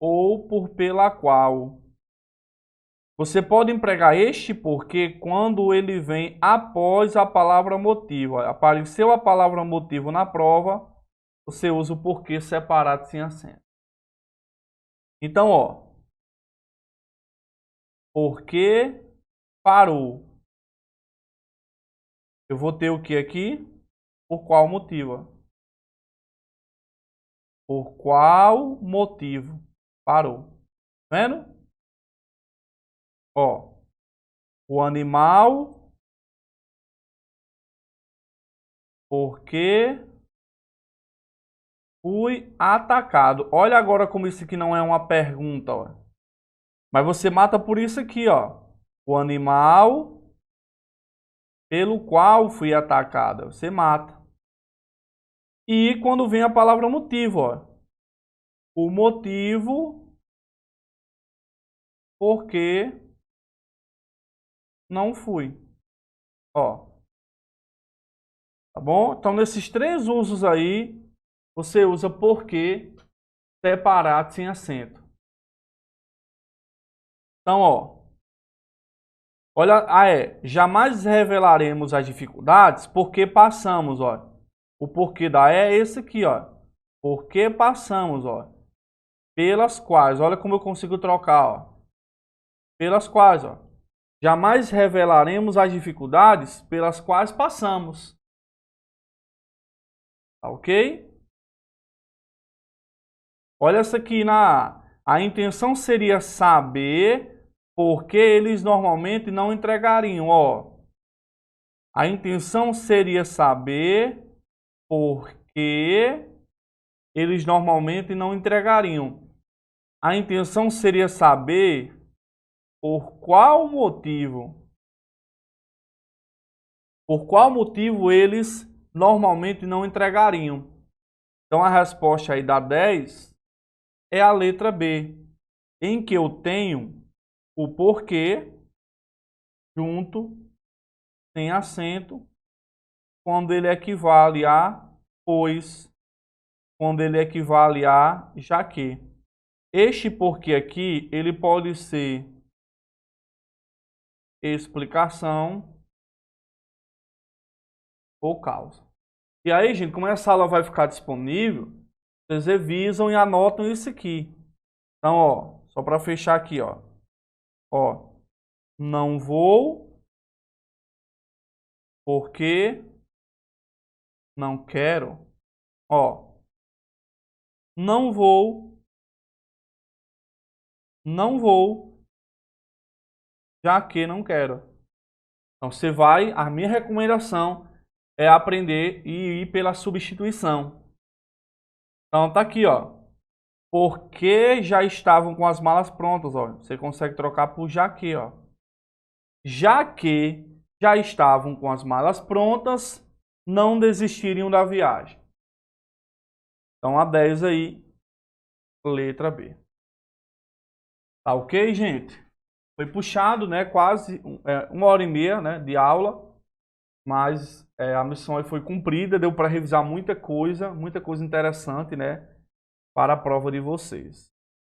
ou por pela qual. Você pode empregar este porquê quando ele vem após a palavra motivo. Apareceu a palavra motivo na prova, você usa o porquê separado sem acento. Então, ó, porquê parou. Eu vou ter o que aqui? Por qual motivo? Por qual motivo parou? Tá vendo? Ó, o animal, porque fui atacado. Olha agora como isso aqui não é uma pergunta, ó. Mas você mata por isso aqui, ó. O animal pelo qual fui atacado. Você mata. E quando vem a palavra motivo, ó. O motivo porque não fui. Ó. Tá bom? Então, nesses três usos aí, você usa porquê separado sem acento. Então, ó. Olha, jamais revelaremos as dificuldades porque passamos, ó. O porquê da é esse aqui, ó. Porque passamos, ó. pelas quais, olha como eu consigo trocar, ó. Pelas quais, ó. Jamais revelaremos as dificuldades pelas quais passamos. Tá ok? Olha essa aqui a intenção seria saber por que eles normalmente não entregariam, ó. A intenção seria saber por que eles normalmente não entregariam. A intenção seria saber por qual motivo eles normalmente não entregariam. Então a resposta aí da 10 é a letra B, em que eu tenho o porquê junto, sem acento, quando ele equivale a pois, quando ele equivale a já que. Este porquê aqui, ele pode ser explicação ou causa. E aí, gente, como essa aula vai ficar disponível, vocês revisam e anotam isso aqui. Então, ó, só para fechar aqui, ó. Ó, não vou porque não quero. Ó, não vou, já que não quero. Então, você vai, a minha recomendação é aprender e ir pela substituição. Então, tá aqui, ó. Porque já estavam com as malas prontas, ó. Você consegue trocar por já que, ó. Já que já estavam com as malas prontas, não desistiriam da viagem. Então, a 10 aí, letra B. Tá ok, gente? Foi puxado, né? Quase 1h30, né, de aula. Mas a missão aí foi cumprida, deu para revisar muita coisa interessante, né, para a prova de vocês.